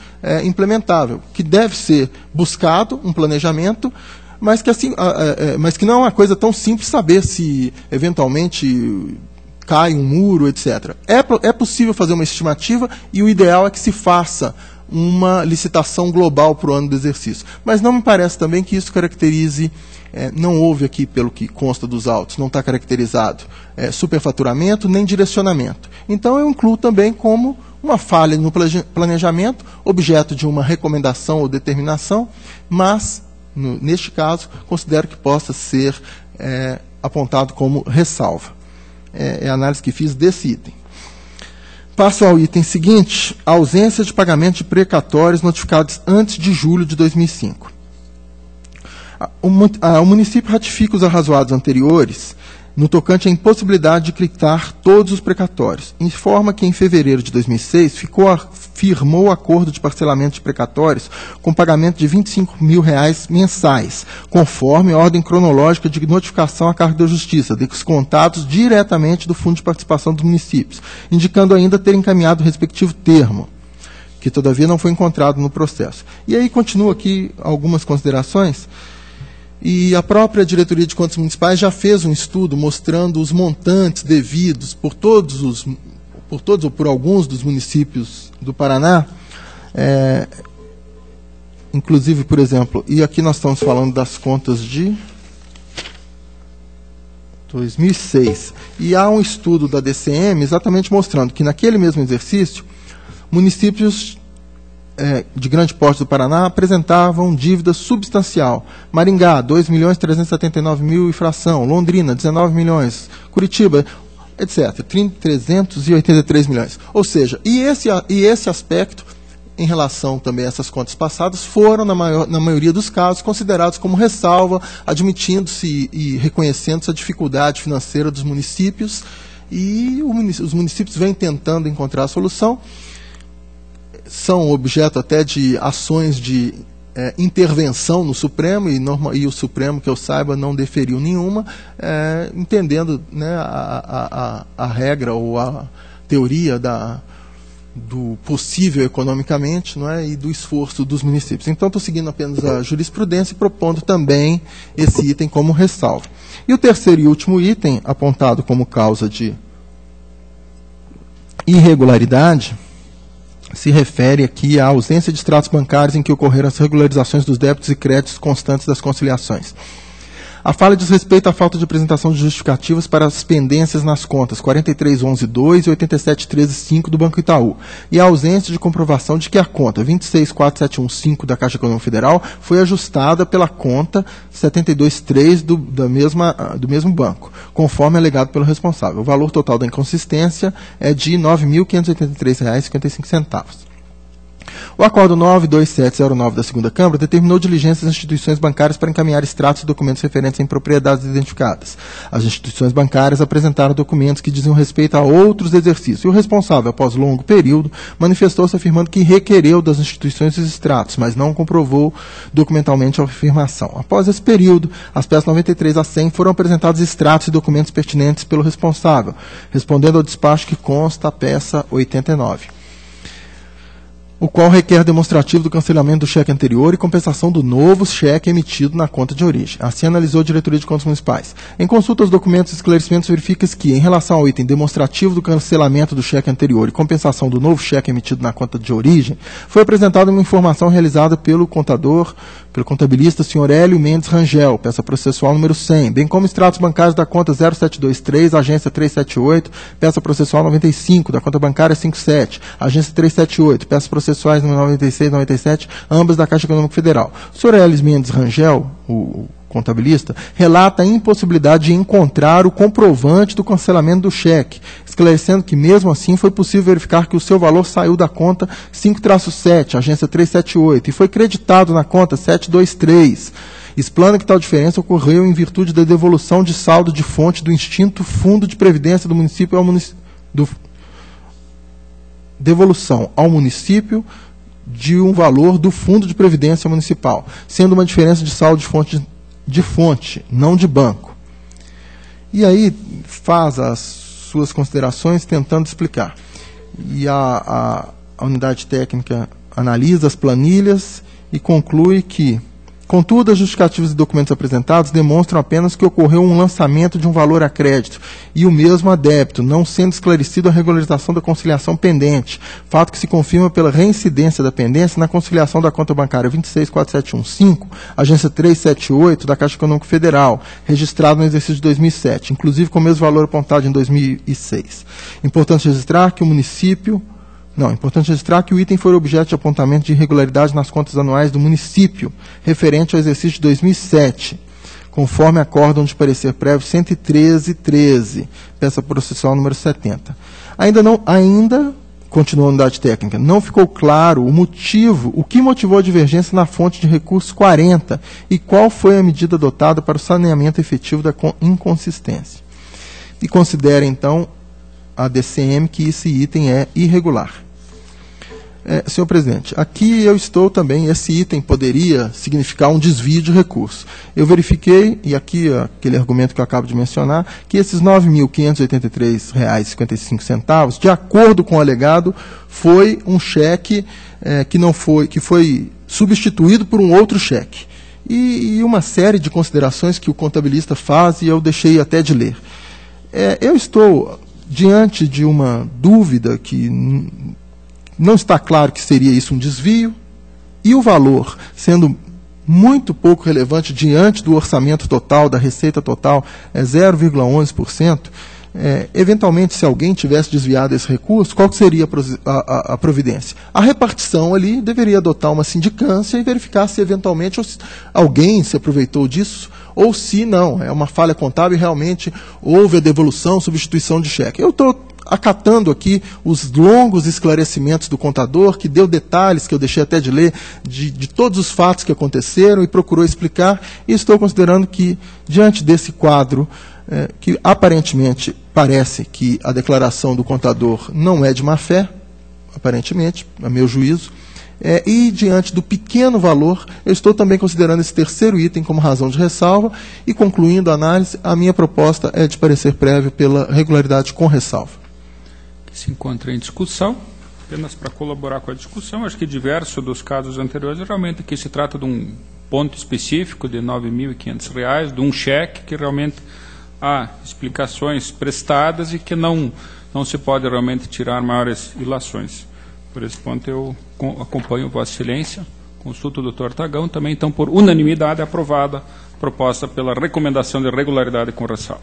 implementável, que deve ser buscado um planejamento, mas que não é uma coisa tão simples saber se eventualmente cai um muro, etc. É possível fazer uma estimativa e o ideal é que se faça uma licitação global para o ano do exercício. Mas não me parece também que isso caracterize, não houve aqui, pelo que consta dos autos, não está caracterizado superfaturamento nem direcionamento. Então eu incluo também como uma falha no planejamento, objeto de uma recomendação ou determinação, mas, neste caso, considero que possa ser apontado como ressalva. É a análise que fiz desse item. Passo ao item seguinte, a ausência de pagamento de precatórios notificados antes de julho de 2005. O município ratifica os arrazoados anteriores no tocante à impossibilidade de quitar todos os precatórios. Informa que em fevereiro de 2006 firmou o acordo de parcelamento de precatórios com pagamento de R$ 25 mil mensais, conforme a ordem cronológica de notificação à cargo da Justiça, descontados diretamente do Fundo de Participação dos Municípios, indicando ainda ter encaminhado o respectivo termo, que todavia não foi encontrado no processo. E aí continua aqui algumas considerações. E a própria Diretoria de Contas Municipais já fez um estudo mostrando os montantes devidos por todos ou por alguns dos municípios do Paraná. Inclusive, por exemplo, e aqui nós estamos falando das contas de 2006. E há um estudo da DCM exatamente mostrando que naquele mesmo exercício, municípios de grande porte do Paraná apresentavam dívida substancial. Maringá, 2.379.000 e fração. Londrina, 19 milhões. Curitiba, etc. 383 milhões. Ou seja, e esse aspecto, em relação também a essas contas passadas, foram, na maioria dos casos, considerados como ressalva, admitindo-se e reconhecendo-se a dificuldade financeira dos municípios, e os municípios vêm tentando encontrar a solução. São objeto até de ações de intervenção no Supremo, e o Supremo, que eu saiba, não deferiu nenhuma, entendendo, né, a regra ou a teoria do possível economicamente, não é, e do esforço dos municípios. Então, estou seguindo apenas a jurisprudência e propondo também esse item como ressalva. E o terceiro e último item, apontado como causa de irregularidade, se refere aqui à ausência de extratos bancários em que ocorreram as regularizações dos débitos e créditos constantes das conciliações. A falha diz respeito à falta de apresentação de justificativas para as pendências nas contas 43.11.2 e 87.13.5 do Banco Itaú, e a ausência de comprovação de que a conta 26.4715 da Caixa Econômica Federal foi ajustada pela conta 72.3 do mesmo banco, conforme alegado pelo responsável. O valor total da inconsistência é de R$ 9.583,55. O Acordo 92709 da segunda Câmara determinou diligências às instituições bancárias para encaminhar extratos e documentos referentes em propriedades identificadas. As instituições bancárias apresentaram documentos que diziam respeito a outros exercícios, e o responsável, após longo período, manifestou-se afirmando que requereu das instituições os extratos, mas não comprovou documentalmente a afirmação. Após esse período, as peças 93 a 100 foram apresentados extratos e documentos pertinentes pelo responsável, respondendo ao despacho que consta a peça 89. O qual requer demonstrativo do cancelamento do cheque anterior e compensação do novo cheque emitido na conta de origem. Assim analisou a Diretoria de Contas Municipais. Em consulta aos documentos e esclarecimentos, verifica-se que, em relação ao item demonstrativo do cancelamento do cheque anterior e compensação do novo cheque emitido na conta de origem, foi apresentada uma informação realizada pelo contabilista Sr. Hélio Mendes Rangel, peça processual número 100, bem como extratos bancários da conta 0723, agência 378, peça processual 95, da conta bancária 57, agência 378, peças processuais número 96 e 97, ambas da Caixa Econômica Federal. O Sr. Hélio Mendes Rangel, o contabilista, relata a impossibilidade de encontrar o comprovante do cancelamento do cheque, esclarecendo que, mesmo assim, foi possível verificar que o seu valor saiu da conta 5-7, agência 378, e foi creditado na conta 723. Explana que tal diferença ocorreu em virtude da devolução de saldo de fonte do extinto Fundo de Previdência do município ao devolução ao município de um valor do Fundo de Previdência Municipal, sendo uma diferença de saldo de fonte, não de banco. E aí faz as suas considerações tentando explicar. E a unidade técnica analisa as planilhas e conclui que Contudo, as justificativas e documentos apresentados demonstram apenas que ocorreu um lançamento de um valor a crédito e o mesmo a débito, não sendo esclarecido a regularização da conciliação pendente, fato que se confirma pela reincidência da pendência na conciliação da conta bancária 264715, agência 378 da Caixa Econômica Federal, registrado no exercício de 2007, inclusive com o mesmo valor apontado em 2006. Importante registrar que o item foi objeto de apontamento de irregularidade nas contas anuais do município, referente ao exercício de 2007, conforme acórdão de parecer prévio 113.13, peça processual número 70. Continua a unidade técnica, não ficou claro o que motivou a divergência na fonte de recurso 40 e qual foi a medida adotada para o saneamento efetivo da inconsistência. E considera, então, a DCM que esse item é irregular. Senhor presidente, aqui eu estou também, esse item poderia significar um desvio de recurso. Eu verifiquei, e aqui aquele argumento que eu acabo de mencionar, que esses R$ 9.583,55, de acordo com o alegado, foi um cheque que foi substituído por um outro cheque. E uma série de considerações que o contabilista faz, e eu deixei até de ler. Eu estou diante de uma dúvida que não está claro que seria isso um desvio, e o valor, sendo muito pouco relevante diante do orçamento total, da receita total, 0,11%, eventualmente, se alguém tivesse desviado esse recurso, qual que seria a providência? A repartição ali deveria adotar uma sindicância e verificar se eventualmente alguém se aproveitou disso, ou se não, é uma falha contábil e realmente houve a devolução, substituição de cheque. Eu estou acatando aqui os longos esclarecimentos do contador, que deu detalhes, que eu deixei até de ler, de todos os fatos que aconteceram e procurou explicar, e estou considerando que, diante desse quadro, que aparentemente parece que a declaração do contador não é de má-fé, aparentemente, a meu juízo, e diante do pequeno valor, eu estou também considerando esse terceiro item como razão de ressalva, e concluindo a análise, a minha proposta é de parecer prévio pela regularidade com ressalva. Se encontra em discussão, apenas para colaborar com a discussão, acho que diverso dos casos anteriores, realmente aqui se trata de um ponto específico de R$ 9.500, de um cheque que realmente há explicações prestadas e que não se pode realmente tirar maiores ilações. Por esse ponto eu acompanho Vossa Excelência, consulto o doutor Artagão, também então por unanimidade aprovada a proposta pela recomendação de regularidade com ressalva.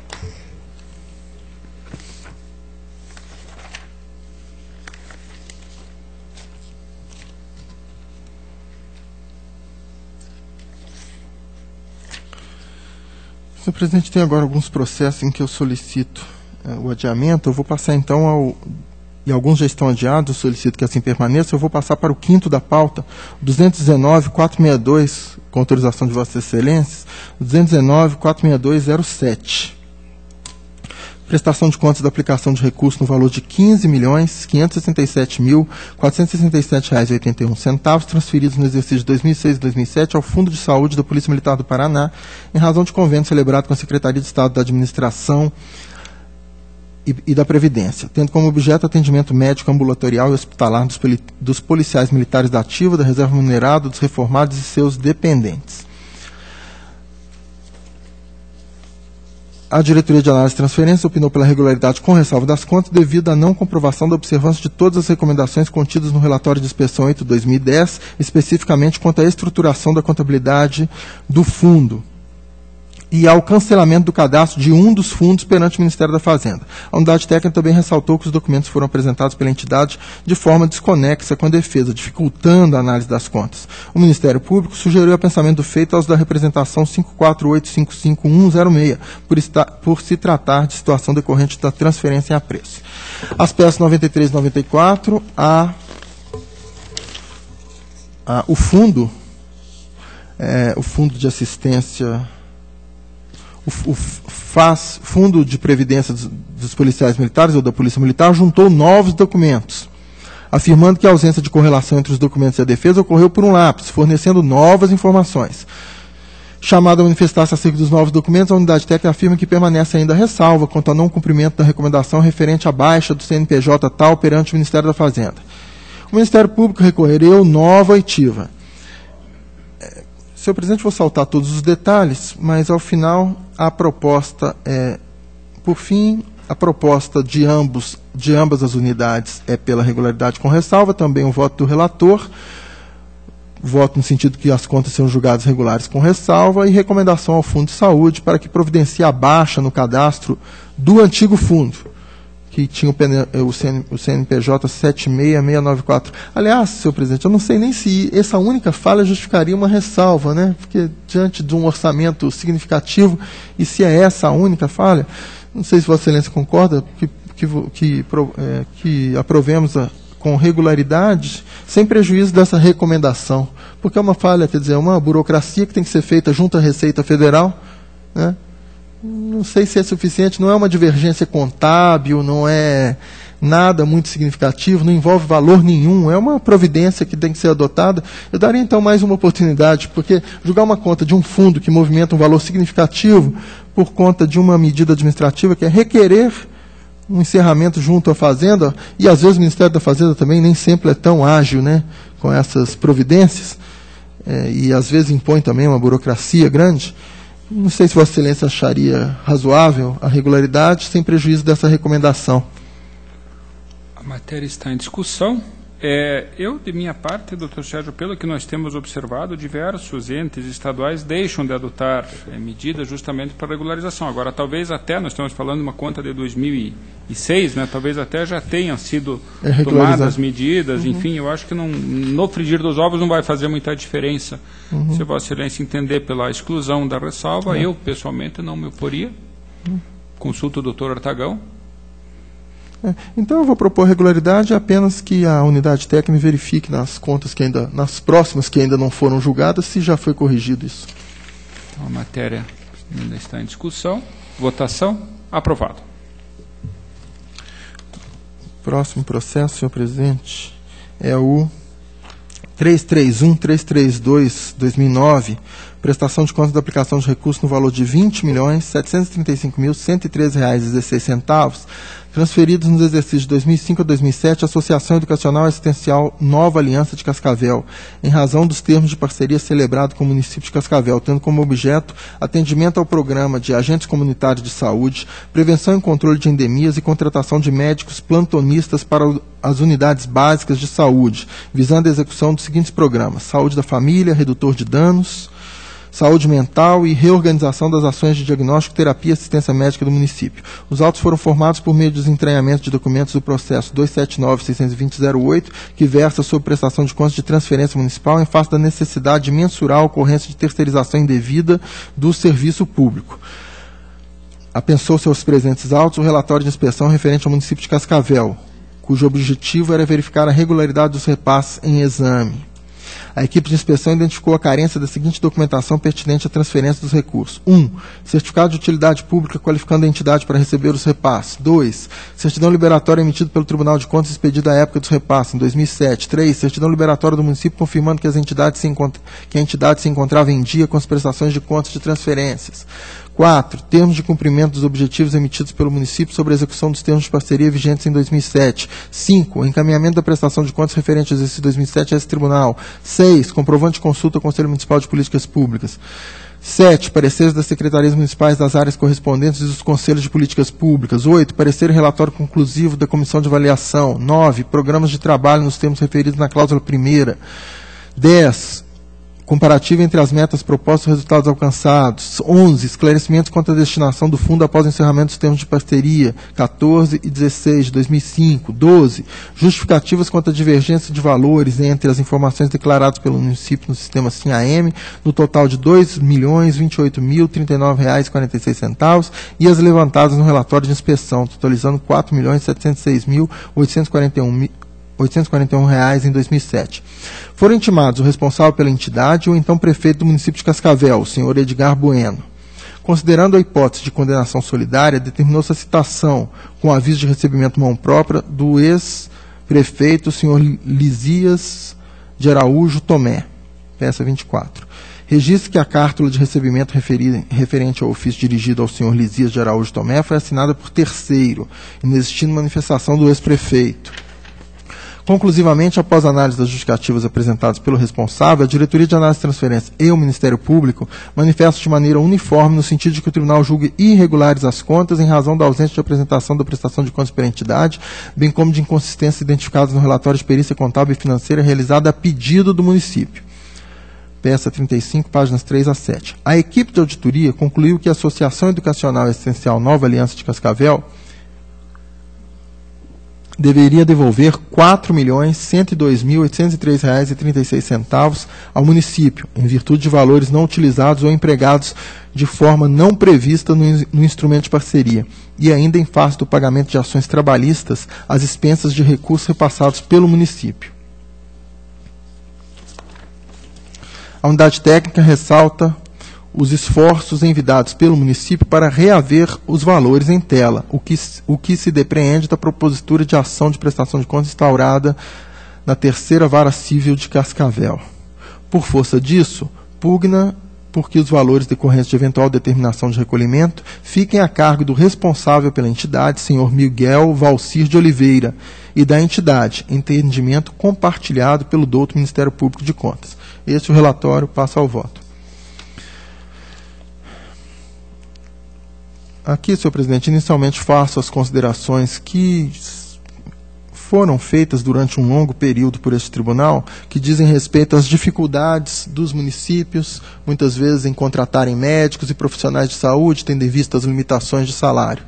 Senhor presidente, tem agora alguns processos em que eu solicito o adiamento. Eu vou passar então e alguns já estão adiados, eu solicito que assim permaneça. Eu vou passar para o quinto da pauta, 219.462, com autorização de Vossas Excelências, 219.46207. Prestação de contas da aplicação de recurso no valor de R$ 15.567.467,81, transferidos no exercício de 2006 e 2007 ao Fundo de Saúde da Polícia Militar do Paraná, em razão de convênio celebrado com a Secretaria de Estado da Administração e da Previdência, tendo como objeto atendimento médico ambulatorial e hospitalar dos policiais militares da ativa, da reserva remunerada, dos reformados e seus dependentes. A diretoria de análise e transferência opinou pela regularidade com ressalva das contas devido à não comprovação da observância de todas as recomendações contidas no relatório de inspeção 8/2010, especificamente quanto à estruturação da contabilidade do fundo e ao cancelamento do cadastro de um dos fundos perante o Ministério da Fazenda. A unidade técnica também ressaltou que os documentos foram apresentados pela entidade de forma desconexa com a defesa, dificultando a análise das contas. O Ministério Público sugeriu o apensamento feito aos da representação 54855.106, por se tratar de situação decorrente da transferência em apreço. As peças 93 e 94, o fundo de assistência... O Fundo de Previdência dos Policiais Militares, ou da Polícia Militar, juntou novos documentos, afirmando que a ausência de correlação entre os documentos e a defesa ocorreu por um lápis, fornecendo novas informações. Chamada a manifestar-se acerca dos novos documentos, a unidade técnica afirma que permanece ainda ressalva quanto ao não cumprimento da recomendação referente à baixa do CNPJ tal perante o Ministério da Fazenda. O Ministério Público recorreu nova oitiva. Senhor presidente, vou saltar todos os detalhes, mas ao final a proposta é, por fim, a proposta de ambas as unidades é pela regularidade com ressalva, também o voto do relator, voto no sentido que as contas sejam julgadas regulares com ressalva, e recomendação ao Fundo de Saúde para que providencie a baixa no cadastro do antigo fundo, que tinha o CNPJ 76694. Aliás, senhor presidente, eu não sei nem se essa única falha justificaria uma ressalva, né? Porque diante de um orçamento significativo, e se é essa a única falha, não sei se Vossa Excelência concorda que aprovemos com regularidade, sem prejuízo dessa recomendação, porque é uma falha, quer dizer, é uma burocracia que tem que ser feita junto à Receita Federal, né? Não sei se é suficiente, não é uma divergência contábil, não é nada muito significativo, não envolve valor nenhum, é uma providência que tem que ser adotada. Eu daria então mais uma oportunidade, porque julgar uma conta de um fundo que movimenta um valor significativo por conta de uma medida administrativa que é requerer um encerramento junto à Fazenda, e às vezes o Ministério da Fazenda também nem sempre é tão ágil, né, com essas providências, e às vezes impõe também uma burocracia grande. Não sei se Vossa Excelência acharia razoável a regularidade, sem prejuízo dessa recomendação. A matéria está em discussão. Eu, de minha parte, doutor Sérgio, pelo que nós temos observado, diversos entes estaduais deixam de adotar medidas justamente para regularização. Agora, talvez até, nós estamos falando de uma conta de 2006, né, talvez até já tenham sido tomadas medidas, enfim, eu acho que no frigir dos ovos não vai fazer muita diferença. Se Vossa Excelência entender pela exclusão da ressalva, eu, pessoalmente, não me oporia. Consulto o doutor Artagão. Então eu vou propor regularidade, apenas que a unidade técnica verifique nas contas que ainda, nas próximas que ainda não foram julgadas, se já foi corrigido isso. Então, a matéria ainda está em discussão. Votação. Aprovado. Próximo processo, senhor presidente, é o 331-332-2009, prestação de contas da aplicação de recursos no valor de R$ 20.735.103,16, transferidos nos exercícios de 2005 a 2007 à Associação Educacional Assistencial Nova Aliança de Cascavel, em razão dos termos de parceria celebrado com o município de Cascavel, tendo como objeto atendimento ao programa de agentes comunitários de saúde, prevenção e controle de endemias e contratação de médicos plantonistas para as unidades básicas de saúde, visando a execução dos seguintes programas: saúde da família, redutor de danos, saúde mental e reorganização das ações de diagnóstico, terapia e assistência médica do município. Os autos foram formados por meio dos entranhamentos de documentos do processo 279-620-08, que versa sobre prestação de contas de transferência municipal em face da necessidade de mensurar a ocorrência de terceirização indevida do serviço público. Apensou-se aos presentes autos o relatório de inspeção referente ao município de Cascavel, cujo objetivo era verificar a regularidade dos repasses em exame. A equipe de inspeção identificou a carência da seguinte documentação pertinente à transferência dos recursos. 1. Certificado de utilidade pública qualificando a entidade para receber os repasses. 2. Certidão liberatória emitida pelo Tribunal de Contas expedida à época dos repasses, em 2007. 3. Certidão liberatória do município confirmando que a entidade se encontrava em dia com as prestações de contas de transferências. 4. Termos de cumprimento dos objetivos emitidos pelo município sobre a execução dos termos de parceria vigentes em 2007. 5. Encaminhamento da prestação de contas referente ao exercício 2007 a esse tribunal. 6. Comprovante de consulta ao Conselho Municipal de Políticas Públicas. 7. Pareceres das secretarias municipais das áreas correspondentes e dos conselhos de políticas públicas. 8. Parecer e relatório conclusivo da comissão de avaliação. 9. Programas de trabalho nos termos referidos na cláusula 1ª. 10. Comparativo entre as metas propostas e os resultados alcançados. 11. Esclarecimentos quanto à destinação do fundo após o encerramento dos termos de parceria. 14 e 16 de 2005. 12. Justificativas quanto à divergência de valores entre as informações declaradas pelo município no sistema SIM-AM, no total de R$ 2.028.039,46, e as levantadas no relatório de inspeção, totalizando R$ 4.706.841 em 2007. Foram intimados o responsável pela entidade e o então prefeito do município de Cascavel, o senhor Edgar Bueno. Considerando a hipótese de condenação solidária, determinou-se a citação, com aviso de recebimento mão própria, do ex-prefeito, o senhor Lisias de Araújo Tomé, peça 24. Registre que a cártula de recebimento referente ao ofício dirigido ao senhor Lisias de Araújo Tomé foi assinada por terceiro, inexistindo manifestação do ex-prefeito. Conclusivamente, após análise das justificativas apresentadas pelo responsável, a Diretoria de Análise de Transferência e o Ministério Público manifestam de maneira uniforme no sentido de que o Tribunal julgue irregulares as contas em razão da ausência de apresentação da prestação de contas pela entidade, bem como de inconsistências identificadas no relatório de perícia contábil e financeira realizada a pedido do município. Peça 35, páginas 3 a 7. A equipe de auditoria concluiu que a Associação Educacional Essencial Nova Aliança de Cascavel deveria devolver R$ 4.102.803,36 ao município, em virtude de valores não utilizados ou empregados de forma não prevista no instrumento de parceria, e ainda em face do pagamento de ações trabalhistas às expensas de recursos repassados pelo município. A unidade técnica ressalta os esforços envidados pelo município para reaver os valores em tela, o que se depreende da propositura de ação de prestação de contas instaurada na Terceira Vara Civil de Cascavel. Por força disso, pugna porque os valores decorrentes de eventual determinação de recolhimento fiquem a cargo do responsável pela entidade, senhor Miguel Valcir de Oliveira, e da entidade, entendimento compartilhado pelo douto Ministério Público de Contas. Este é o relatório, passa ao voto. Aqui, senhor presidente, inicialmente faço as considerações que foram feitas durante um longo período por este tribunal, que dizem respeito às dificuldades dos municípios, muitas vezes em contratarem médicos e profissionais de saúde, tendo em vista as limitações de salário.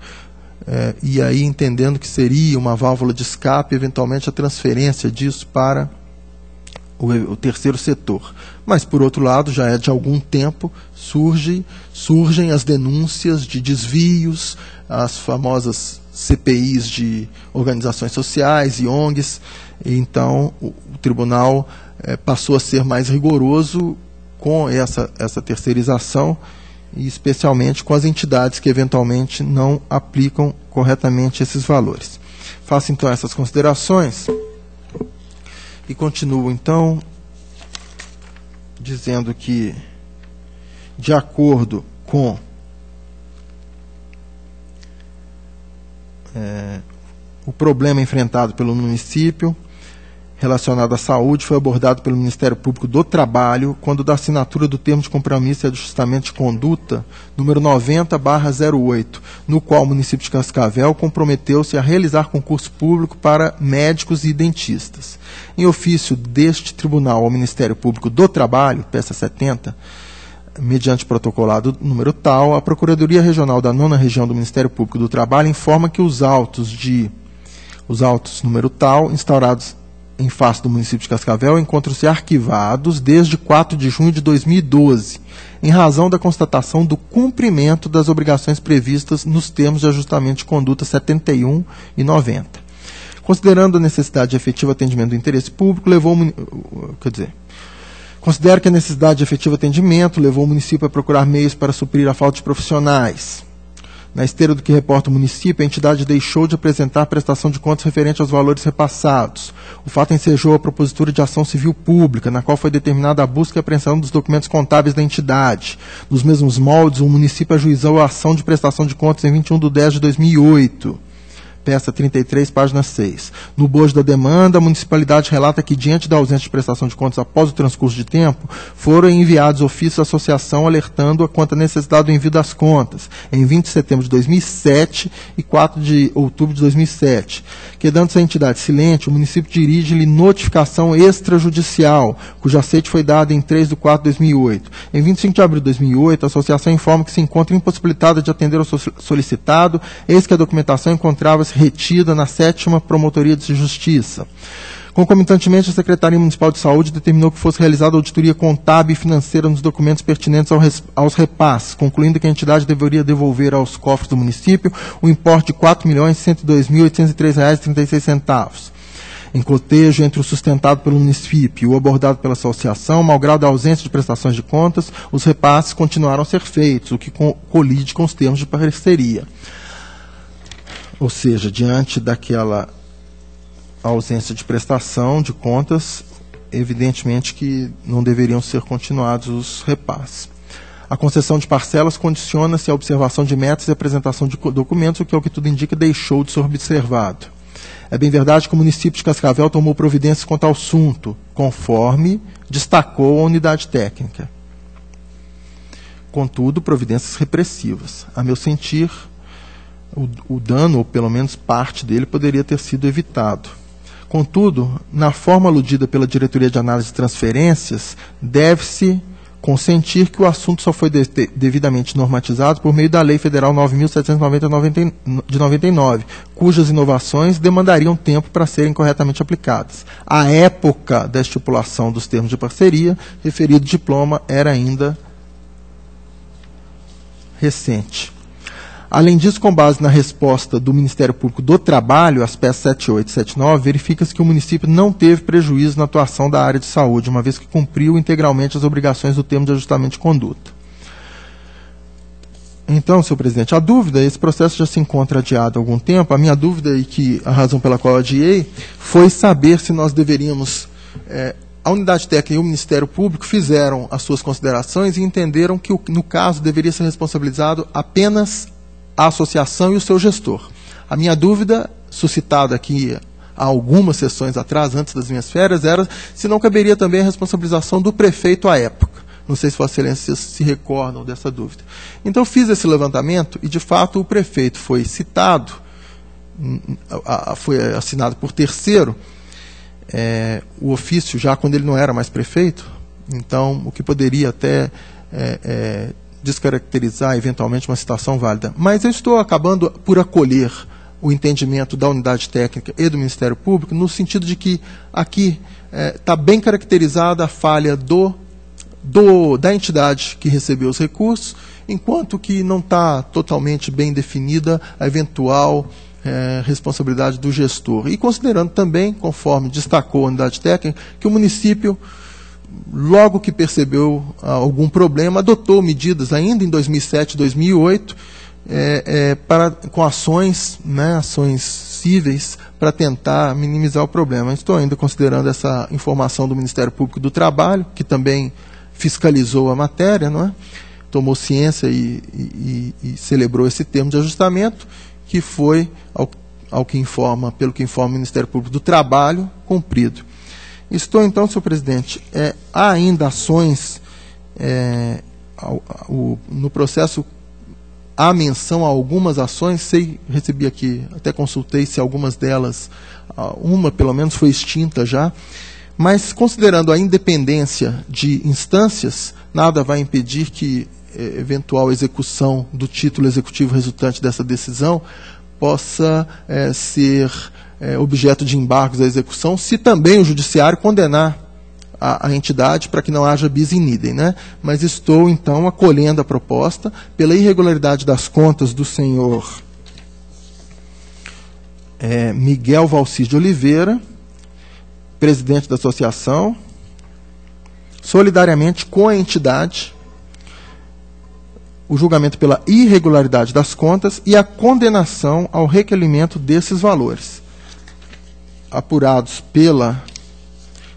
E aí entendendo que seria uma válvula de escape, eventualmente, a transferência disso para o terceiro setor. Mas, por outro lado, já é de algum tempo, surgem as denúncias de desvios, as famosas CPIs de organizações sociais e ONGs. Então, o tribunal passou a ser mais rigoroso com essa terceirização, e especialmente com as entidades que eventualmente não aplicam corretamente esses valores. Faço então essas considerações e continuo então dizendo que, de acordo com o problema enfrentado pelo município relacionado à saúde, foi abordado pelo Ministério Público do Trabalho quando da assinatura do termo de compromisso e ajustamento de conduta número 90/08, no qual o município de Cascavel comprometeu-se a realizar concurso público para médicos e dentistas. Em ofício deste tribunal ao Ministério Público do Trabalho, peça 70, mediante protocolado número tal, a Procuradoria Regional da 9ª Região do Ministério Público do Trabalho informa que os autos número tal, instaurados em face do município de Cascavel, encontram-se arquivados desde 4 de junho de 2012, em razão da constatação do cumprimento das obrigações previstas nos termos de ajustamento de conduta 71 e 90. Considerando a necessidade de efetivo atendimento do interesse público, considero que a necessidade de efetivo atendimento levou o município a procurar meios para suprir a falta de profissionais. Na esteira do que reporta o município, a entidade deixou de apresentar prestação de contas referente aos valores repassados. O fato ensejou a propositura de ação civil pública, na qual foi determinada a busca e apreensão dos documentos contábeis da entidade. Nos mesmos moldes, o município ajuizou a ação de prestação de contas em 21/10/2008. Peça 33, página 6. No bojo da demanda, a municipalidade relata que, diante da ausência de prestação de contas após o transcurso de tempo, foram enviados ofícios à associação alertando quanto à necessidade do envio das contas, em 20 de setembro de 2007 e 4 de outubro de 2007. Quedando-se a entidade silente, o município dirige-lhe notificação extrajudicial, cujo aceite foi dado em 3 de 4 de 2008. Em 25 de abril de 2008, a associação informa que se encontra impossibilitada de atender ao solicitado, eis que a documentação encontrava-se retida na 7ª Promotoria de Justiça. Concomitantemente, a Secretaria Municipal de Saúde determinou que fosse realizada auditoria contábil e financeira nos documentos pertinentes aos repasses, concluindo que a entidade deveria devolver aos cofres do município o importe de R$ 4.102.803,36. Em cotejo entre o sustentado pelo município e o abordado pela associação, malgrado a ausência de prestações de contas, os repasses continuaram a ser feitos, o que colide com os termos de parceria. Ou seja, diante daquela ausência de prestação de contas, evidentemente que não deveriam ser continuados os repasses. A concessão de parcelas condiciona-se à observação de metas e apresentação de documentos, o que, ao que tudo indica, deixou de ser observado. É bem verdade que o município de Cascavel tomou providências quanto ao assunto, conforme destacou a unidade técnica. Contudo, providências repressivas. A meu sentir, o dano, ou pelo menos parte dele, poderia ter sido evitado. Contudo, na forma aludida pela Diretoria de Análise de Transferências, deve-se consentir que o assunto só foi devidamente normatizado por meio da Lei Federal 9.790 de 99, cujas inovações demandariam tempo para serem corretamente aplicadas. À época da estipulação dos termos de parceria, referido diploma era ainda recente. Além disso, com base na resposta do Ministério Público do Trabalho, às peças 78 e 79, verifica-se que o município não teve prejuízo na atuação da área de saúde, uma vez que cumpriu integralmente as obrigações do termo de ajustamento de conduta. Então, senhor presidente, a dúvida, esse processo já se encontra adiado há algum tempo, a minha dúvida, e que a razão pela qual eu adiei, foi saber se nós deveríamos... a unidade técnica e o Ministério Público fizeram as suas considerações e entenderam que, no caso, deveria ser responsabilizado apenas a associação e o seu gestor. A minha dúvida, suscitada aqui há algumas sessões atrás, antes das minhas férias, era se não caberia também a responsabilização do prefeito à época. Não sei se Vossa Excelência se recordam dessa dúvida. Então, eu fiz esse levantamento e, de fato, o prefeito foi citado, foi assinado por terceiro, o ofício já quando ele não era mais prefeito, então o que poderia até descaracterizar eventualmente uma citação válida. Mas eu estou acabando por acolher o entendimento da unidade técnica e do Ministério Público no sentido de que aqui está bem caracterizada a falha da entidade que recebeu os recursos, enquanto que não está totalmente bem definida a eventual responsabilidade do gestor. E considerando também, conforme destacou a unidade técnica, que o município, logo que percebeu algum problema, adotou medidas ainda em 2007, 2008, com ações, ações cíveis, para tentar minimizar o problema. Estou ainda considerando essa informação do Ministério Público do Trabalho, que também fiscalizou a matéria, não é? Tomou ciência e celebrou esse termo de ajustamento, que foi, pelo que informa o Ministério Público do Trabalho, cumprido. Estou, então, senhor presidente, há ainda ações, no processo há menção a algumas ações, recebi aqui, até consultei se algumas delas, uma pelo menos foi extinta já, mas considerando a independência de instâncias, nada vai impedir que eventual execução do título executivo resultante dessa decisão possa ser objeto de embargos à execução, se também o judiciário condenar a entidade para que não haja bis in idem, né? Mas estou, então, acolhendo a proposta pela irregularidade das contas do senhor Miguel Valci de Oliveira, presidente da associação, solidariamente com a entidade, o julgamento pela irregularidade das contas e a condenação ao requerimento desses valores, apurados pela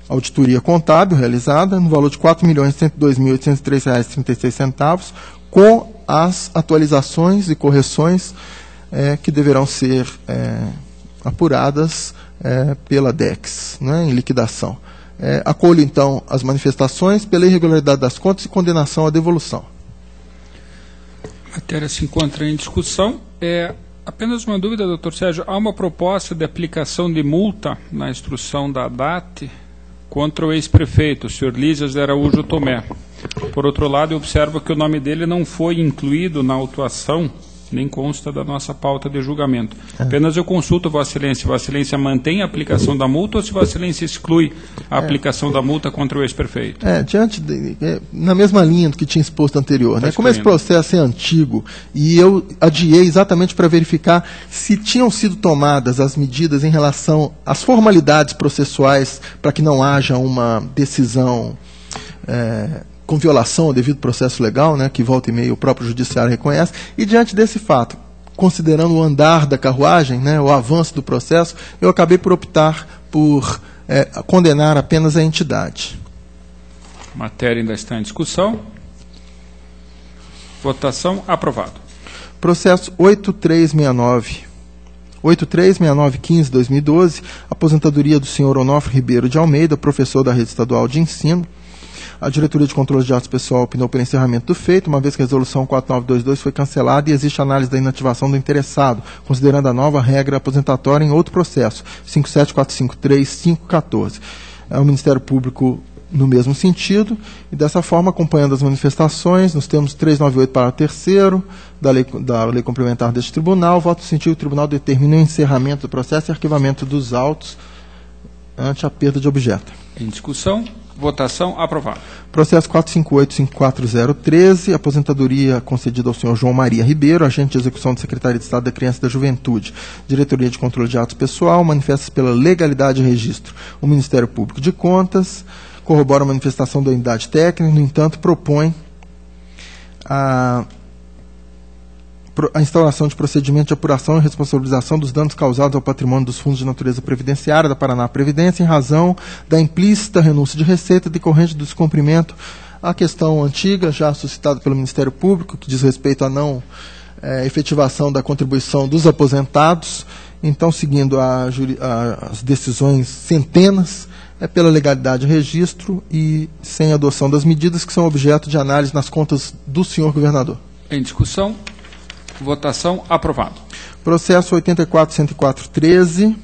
auditoria contábil realizada, no valor de R$ 4.102.803,36, com as atualizações e correções que deverão ser apuradas pela DEX, em liquidação. Acolho, então, as manifestações pela irregularidade das contas e condenação à devolução. A matéria se encontra em discussão. Apenas uma dúvida, doutor Sérgio. Há uma proposta de aplicação de multa na instrução da DAT contra o ex-prefeito, o senhor Lísias de Araújo Tomé. Por outro lado, eu observo que o nome dele não foi incluído na autuação, nem consta da nossa pauta de julgamento. Apenas eu consulto Vossa Excelência. Vossa Excelência mantém a aplicação da multa ou se Vossa Excelência exclui a aplicação da multa contra o ex-prefeito? Na mesma linha do que tinha exposto anterior. Como esse processo é antigo e eu adiei exatamente para verificar se tinham sido tomadas as medidas em relação às formalidades processuais para que não haja uma decisão com violação ao devido processo legal, que volta e meia o próprio judiciário reconhece, e diante desse fato, considerando o andar da carruagem, o avanço do processo, eu acabei por optar por condenar apenas a entidade. A matéria ainda está em discussão. Votação aprovado. Processo 8369. 836915-2012, aposentadoria do senhor Onofre Ribeiro de Almeida, professor da Rede Estadual de Ensino. A Diretoria de Controle de Atos Pessoal opinou pelo encerramento do feito, uma vez que a resolução 4922 foi cancelada e existe análise da inativação do interessado, considerando a nova regra aposentatória em outro processo, 57453-514. O Ministério Público no mesmo sentido, e dessa forma, acompanhando as manifestações, nos termos 398 parágrafo 3º da lei complementar deste tribunal, voto no sentido que o tribunal determina o encerramento do processo e arquivamento dos autos ante a perda de objeto. Em discussão, votação, aprovado. Processo 458-54013, aposentadoria concedida ao senhor João Maria Ribeiro, agente de execução da Secretaria de Estado da Criança e da Juventude, Diretoria de Controle de Atos Pessoal, manifesta-se pela legalidade de registro. O Ministério Público de Contas corrobora a manifestação da unidade técnica, no entanto, propõe a instauração de procedimento de apuração e responsabilização dos danos causados ao patrimônio dos fundos de natureza previdenciária da Paraná Previdência em razão da implícita renúncia de receita decorrente do descumprimento. A questão antiga, já suscitada pelo Ministério Público, que diz respeito à não efetivação da contribuição dos aposentados. Então, seguindo as decisões centenas, pela legalidade de registro e sem adoção das medidas que são objeto de análise nas contas do senhor governador. Em discussão, votação, aprovado. Processo 84.104.13,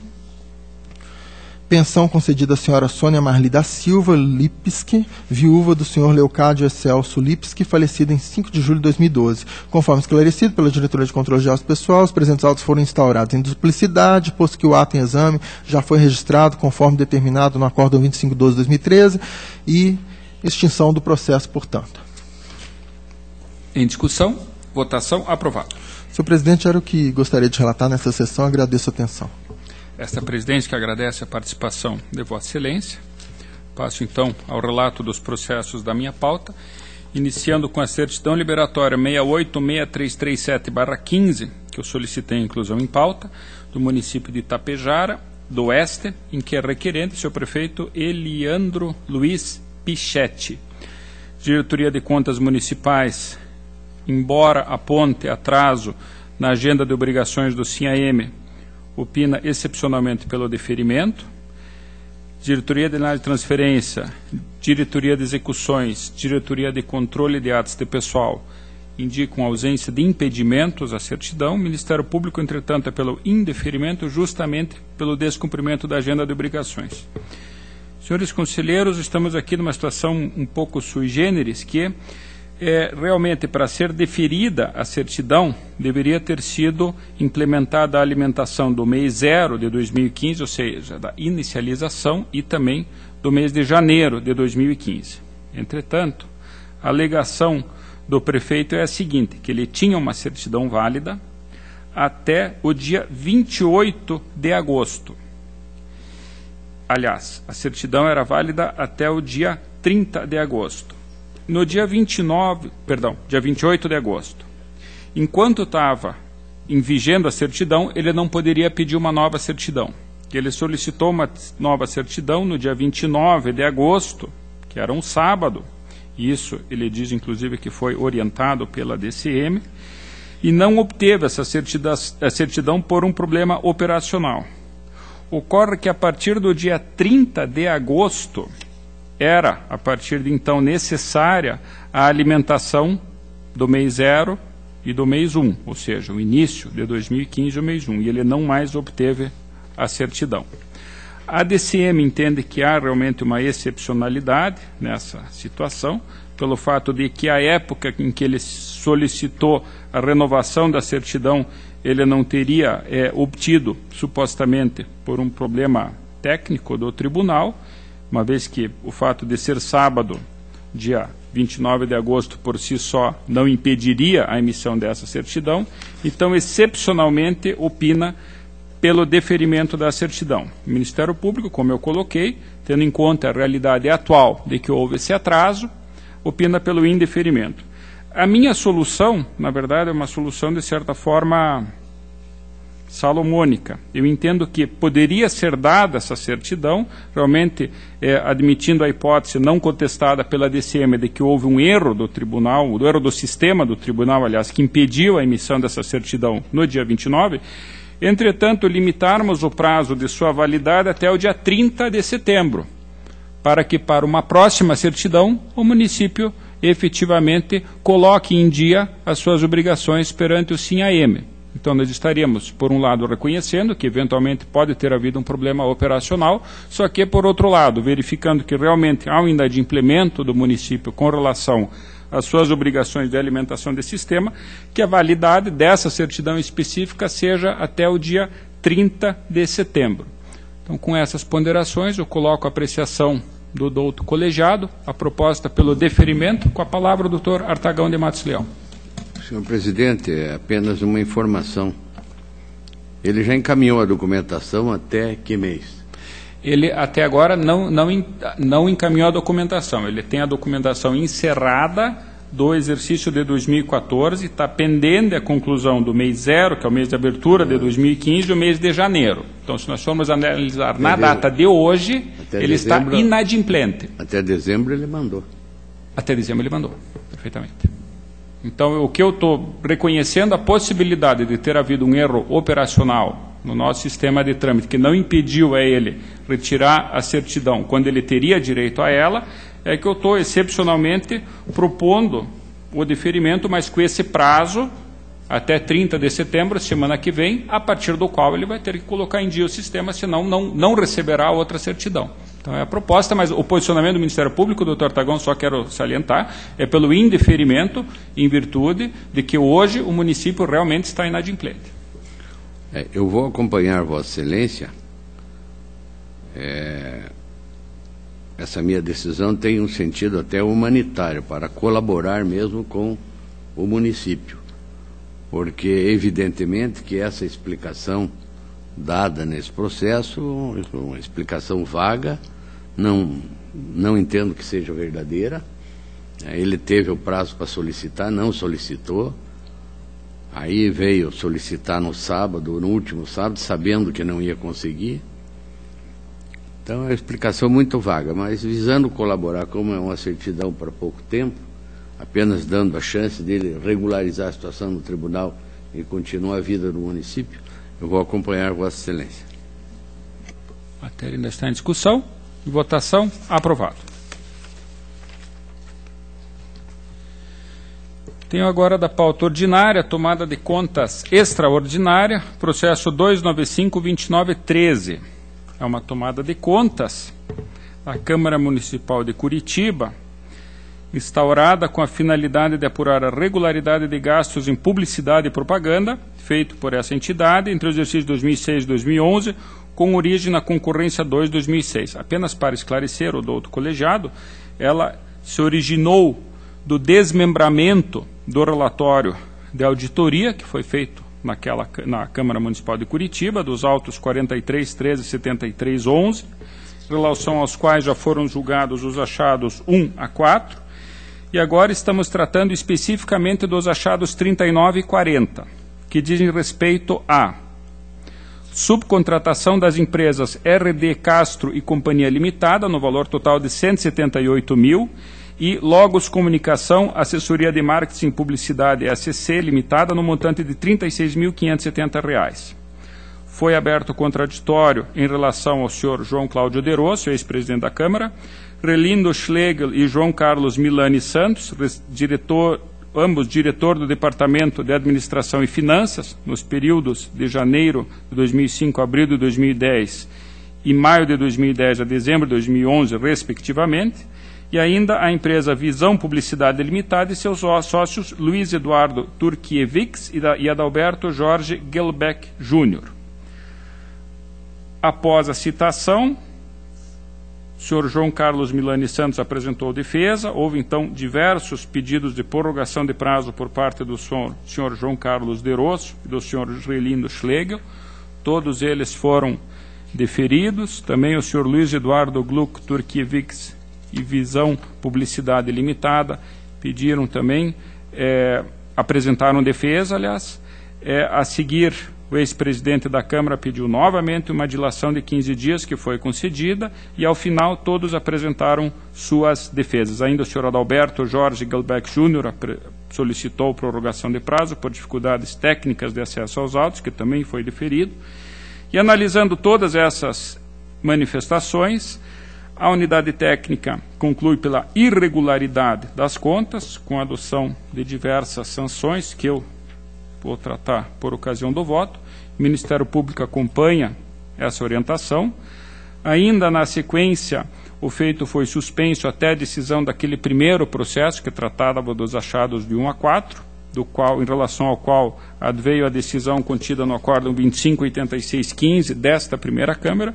pensão concedida à senhora Sônia Marli da Silva Lipski, viúva do senhor Leocádio Excelso Lipski, falecido em 5 de julho de 2012. Conforme esclarecido pela Diretoria de Controle de Atos Pessoal, os presentes autos foram instaurados em duplicidade, posto que o ato em exame já foi registrado conforme determinado no Acórdão 25/12/2013 e extinção do processo, portanto. Em discussão, votação, aprovado. Senhor presidente, era o que gostaria de relatar nessa sessão. Agradeço a atenção. Esta presidente que agradece a participação de Vossa Excelência. Passo então ao relato dos processos da minha pauta, iniciando com a certidão liberatória 686337/15, que eu solicitei a inclusão em pauta, do município de Itapejara, do Oeste, em que é requerente seu prefeito Eliandro Luiz Pichetti. Diretoria de Contas Municipais, embora aponte atraso na agenda de obrigações do SINAEM, opina excepcionalmente pelo deferimento. Diretoria de Análise de Transferência, Diretoria de Execuções, Diretoria de Controle de Atos de Pessoal indicam ausência de impedimentos à certidão. Ministério Público, entretanto, é pelo indeferimento, justamente pelo descumprimento da agenda de obrigações. Senhores conselheiros, estamos aqui numa situação um pouco sui generis, que realmente, para ser deferida a certidão, deveria ter sido implementada a alimentação do mês 0 de 2015, ou seja, da inicialização, e também do mês de janeiro de 2015. Entretanto, a alegação do prefeito é a seguinte, que ele tinha uma certidão válida até o dia 28 de agosto. Aliás, a certidão era válida até o dia 30 de agosto. No dia 28 de agosto, enquanto estava vigendo a certidão, ele não poderia pedir uma nova certidão. Ele solicitou uma nova certidão no dia 29 de agosto, que era um sábado. Isso ele diz, inclusive, que foi orientado pela DCM, e não obteve essa certidão por um problema operacional. Ocorre que a partir do dia 30 de agosto, era, a partir de então, necessária a alimentação do mês 0 e do mês 1, ou seja, o início de 2015 e o mês 1, e ele não mais obteve a certidão. A DCM entende que há realmente uma excepcionalidade nessa situação, pelo fato de que a época em que ele solicitou a renovação da certidão, ele não teria obtido, supostamente, por um problema técnico do tribunal, uma vez que o fato de ser sábado, dia 29 de agosto, por si só, não impediria a emissão dessa certidão. Então, excepcionalmente, opina pelo deferimento da certidão. O Ministério Público, como eu coloquei, tendo em conta a realidade atual de que houve esse atraso, opina pelo indeferimento. A minha solução, na verdade, é uma solução, de certa forma, salomônica. Eu entendo que poderia ser dada essa certidão, realmente admitindo a hipótese não contestada pela DCM de que houve um erro do tribunal, erro do sistema do tribunal, aliás, que impediu a emissão dessa certidão no dia 29, Entretanto, limitarmos o prazo de sua validade até o dia 30 de setembro, para que para uma próxima certidão o município efetivamente coloque em dia as suas obrigações perante o SINAEM. Então, nós estaríamos, por um lado, reconhecendo que, eventualmente, pode ter havido um problema operacional, só que, por outro lado, verificando que realmente há um inadimplemento do município com relação às suas obrigações de alimentação desse sistema, que a validade dessa certidão específica seja até o dia 30 de setembro. Então, com essas ponderações, eu coloco a apreciação do douto colegiado, a proposta pelo deferimento, com a palavra o doutor Artagão de Matos Leão. Senhor presidente, é apenas uma informação. Ele já encaminhou a documentação até que mês? Ele até agora não encaminhou a documentação. Ele tem a documentação encerrada do exercício de 2014, está pendente a conclusão do mês 0, que é o mês de abertura de 2015, e o mês de janeiro. Então, se nós formos analisar na data de hoje, ele está inadimplente. Até dezembro ele mandou. Até dezembro ele mandou, perfeitamente. Então, o que eu estou reconhecendo a possibilidade de ter havido um erro operacional no nosso sistema de trâmite, que não impediu a ele retirar a certidão quando ele teria direito a ela, é que eu estou excepcionalmente propondo o deferimento, mas com esse prazo, até 30 de setembro, semana que vem, a partir do qual ele vai ter que colocar em dia o sistema, senão não receberá outra certidão. Então é a proposta, mas o posicionamento do Ministério Público, doutor Artagão, só quero salientar, é pelo indeferimento, em virtude de que hoje o município realmente está inadimplente. Eu vou acompanhar Vossa Excelência. Essa minha decisão tem um sentido até humanitário, para colaborar mesmo com o município, porque evidentemente que essa explicação dada nesse processo, uma explicação vaga, não entendo que seja verdadeira. Ele teve o prazo para solicitar, não solicitou, aí veio solicitar no último sábado, sabendo que não ia conseguir. Então é uma explicação muito vaga, mas visando colaborar, como é uma certidão para pouco tempo, apenas dando a chance dele regularizar a situação no tribunal e continuar a vida no município, eu vou acompanhar Vossa Excelência. A matéria ainda está em discussão. Votação. Aprovado. Tenho agora da pauta ordinária, tomada de contas extraordinária, processo 295-2913. É uma tomada de contas da Câmara Municipal de Curitiba, instaurada com a finalidade de apurar a regularidade de gastos em publicidade e propaganda, feito por essa entidade entre os exercícios 2006 e 2011, com origem na concorrência 2/2006. Apenas para esclarecer o douto colegiado, ela se originou do desmembramento do relatório de auditoria que foi feito na Câmara Municipal de Curitiba, dos autos 43.13 e 73.11, em relação aos quais já foram julgados os achados 1 a 4, e agora estamos tratando especificamente dos achados 39 e 40, que dizem respeito a subcontratação das empresas RD Castro e Companhia Limitada, no valor total de 178 mil, e Logos Comunicação, Assessoria de Marketing e Publicidade SC Limitada, no montante de R$ 36.570. Foi aberto contraditório em relação ao senhor João Cláudio De Rosso, ex-presidente da Câmara, Relindo Schlegel e João Carlos Milani Santos, ambos diretor do Departamento de Administração e Finanças, nos períodos de janeiro de 2005 a abril de 2010 e maio de 2010 a dezembro de 2011, respectivamente, e ainda a empresa Visão Publicidade Limitada e seus sócios Luiz Eduardo Turkiewicz e Adalberto Jorge Gelbeck Júnior. Após a citação, o senhor João Carlos Milani Santos apresentou defesa. Houve, então, diversos pedidos de prorrogação de prazo por parte do senhor João Carlos De Rosso e do senhor Relindo Schlegel. Todos eles foram deferidos. Também o senhor Luiz Eduardo Gluck Turkiewicz e Visão Publicidade Limitada pediram também, apresentaram defesa, aliás. A seguir, o ex-presidente da Câmara pediu novamente uma dilação de 15 dias, que foi concedida, e ao final todos apresentaram suas defesas. Ainda o senhor Adalberto Jorge Gelbeck Júnior solicitou prorrogação de prazo por dificuldades técnicas de acesso aos autos, que também foi deferido. E analisando todas essas manifestações, a unidade técnica conclui pela irregularidade das contas, com a adoção de diversas sanções, que eu vou tratar por ocasião do voto. O Ministério Público acompanha essa orientação. Ainda na sequência, o feito foi suspenso até a decisão daquele primeiro processo, que tratava dos achados de 1 a 4, em relação ao qual adveio a decisão contida no acórdão 258615 desta primeira Câmara.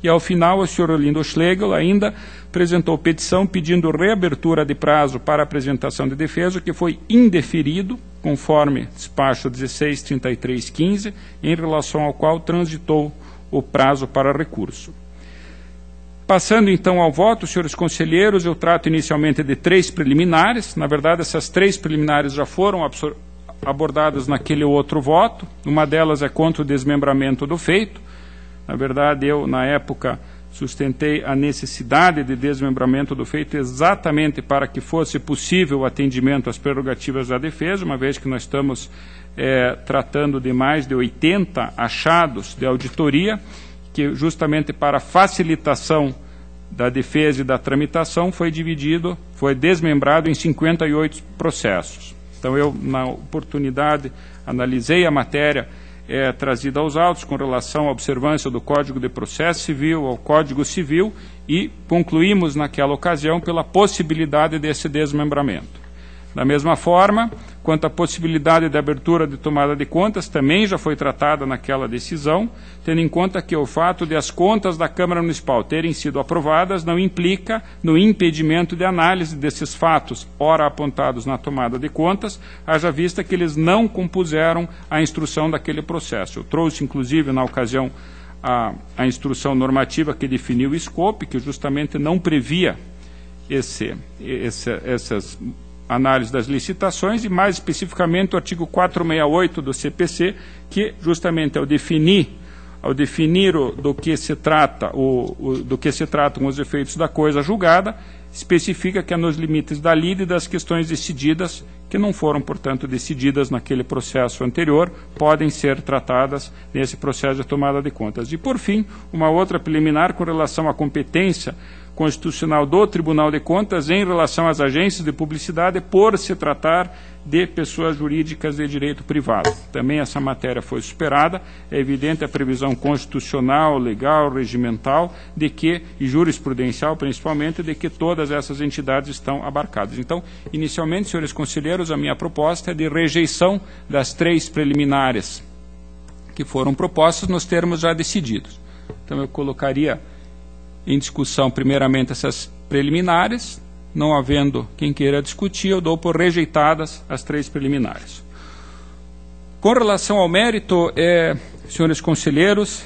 E, ao final, o senhor Olindo Schlegel ainda apresentou petição pedindo reabertura de prazo para apresentação de defesa, que foi indeferido, conforme despacho 163315, em relação ao qual transitou o prazo para recurso. Passando, então, ao voto, senhores conselheiros, eu trato inicialmente de 3 preliminares. Na verdade, essas 3 preliminares já foram abordadas naquele outro voto. Uma delas é contra o desmembramento do feito. Na verdade, eu, na época, sustentei a necessidade de desmembramento do feito exatamente para que fosse possível o atendimento às prerrogativas da defesa, uma vez que nós estamos tratando de mais de 80 achados de auditoria, que justamente para facilitação da defesa e da tramitação foi desmembrado em 58 processos. Então, eu, na oportunidade, analisei a matéria trazida aos autos com relação à observância do Código de Processo Civil, ao Código Civil, e concluímos naquela ocasião pela possibilidade desse desmembramento. Da mesma forma, quanto à possibilidade de abertura de tomada de contas, também já foi tratada naquela decisão, tendo em conta que o fato de as contas da Câmara Municipal terem sido aprovadas não implica no impedimento de análise desses fatos, ora apontados na tomada de contas, haja vista que eles não compuseram a instrução daquele processo. Eu trouxe, inclusive, na ocasião, a instrução normativa que definiu o escopo, que justamente não previa essas análise das licitações, e mais especificamente o artigo 468 do CPC, que justamente ao definir do que se tratam os efeitos da coisa julgada, especifica que é nos limites da lide e das questões decididas, que não foram, portanto, decididas naquele processo anterior, podem ser tratadas nesse processo de tomada de contas. E, por fim, uma outra preliminar com relação à competência constitucional do Tribunal de Contas em relação às agências de publicidade, por se tratar de pessoas jurídicas de direito privado. Também essa matéria foi superada. É evidente a previsão constitucional, legal, regimental, de que, e jurisprudencial principalmente, de que todas essas entidades estão abarcadas. Então, inicialmente, senhores conselheiros, a minha proposta é de rejeição das 3 preliminares que foram propostas nos termos já decididos. Então, eu colocaria em discussão, primeiramente, essas preliminares. Não havendo quem queira discutir, eu dou por rejeitadas as 3 preliminares. Com relação ao mérito, senhores conselheiros,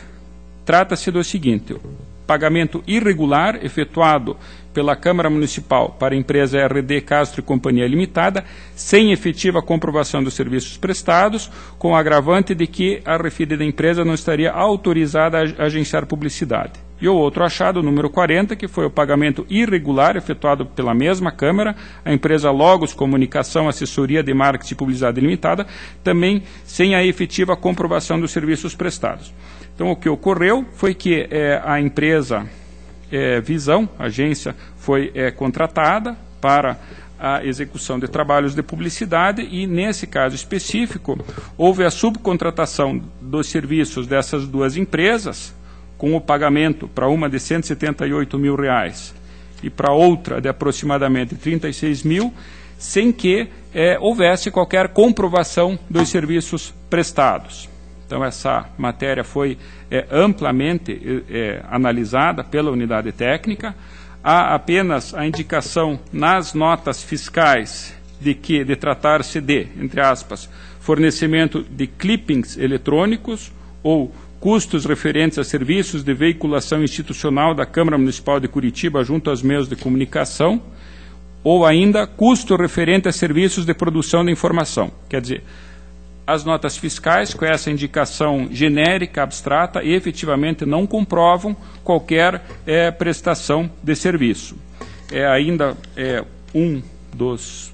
trata-se do seguinte: o pagamento irregular efetuado pela Câmara Municipal para a empresa RD Castro e Companhia Limitada, sem efetiva comprovação dos serviços prestados, com o agravante de que a referida empresa não estaria autorizada a agenciar publicidade. E o outro achado, o número 40, que foi o pagamento irregular efetuado pela mesma Câmara, a empresa Logos Comunicação, Assessoria de Marketing e Publicidade Limitada, também sem a efetiva comprovação dos serviços prestados. Então, o que ocorreu foi que a empresa Visão, a agência, foi contratada para a execução de trabalhos de publicidade e, nesse caso específico, houve a subcontratação dos serviços dessas 2 empresas, com o pagamento para uma de R$178 mil e para outra de aproximadamente 36 mil, sem que houvesse qualquer comprovação dos serviços prestados. Então, essa matéria foi amplamente analisada pela unidade técnica. Há apenas a indicação nas notas fiscais de tratar-se de, entre aspas, fornecimento de clippings eletrônicos ou custos referentes a serviços de veiculação institucional da Câmara Municipal de Curitiba junto aos meios de comunicação, ou ainda custo referente a serviços de produção de informação. Quer dizer, as notas fiscais, com essa indicação genérica, abstrata, efetivamente não comprovam qualquer prestação de serviço. Ainda um dos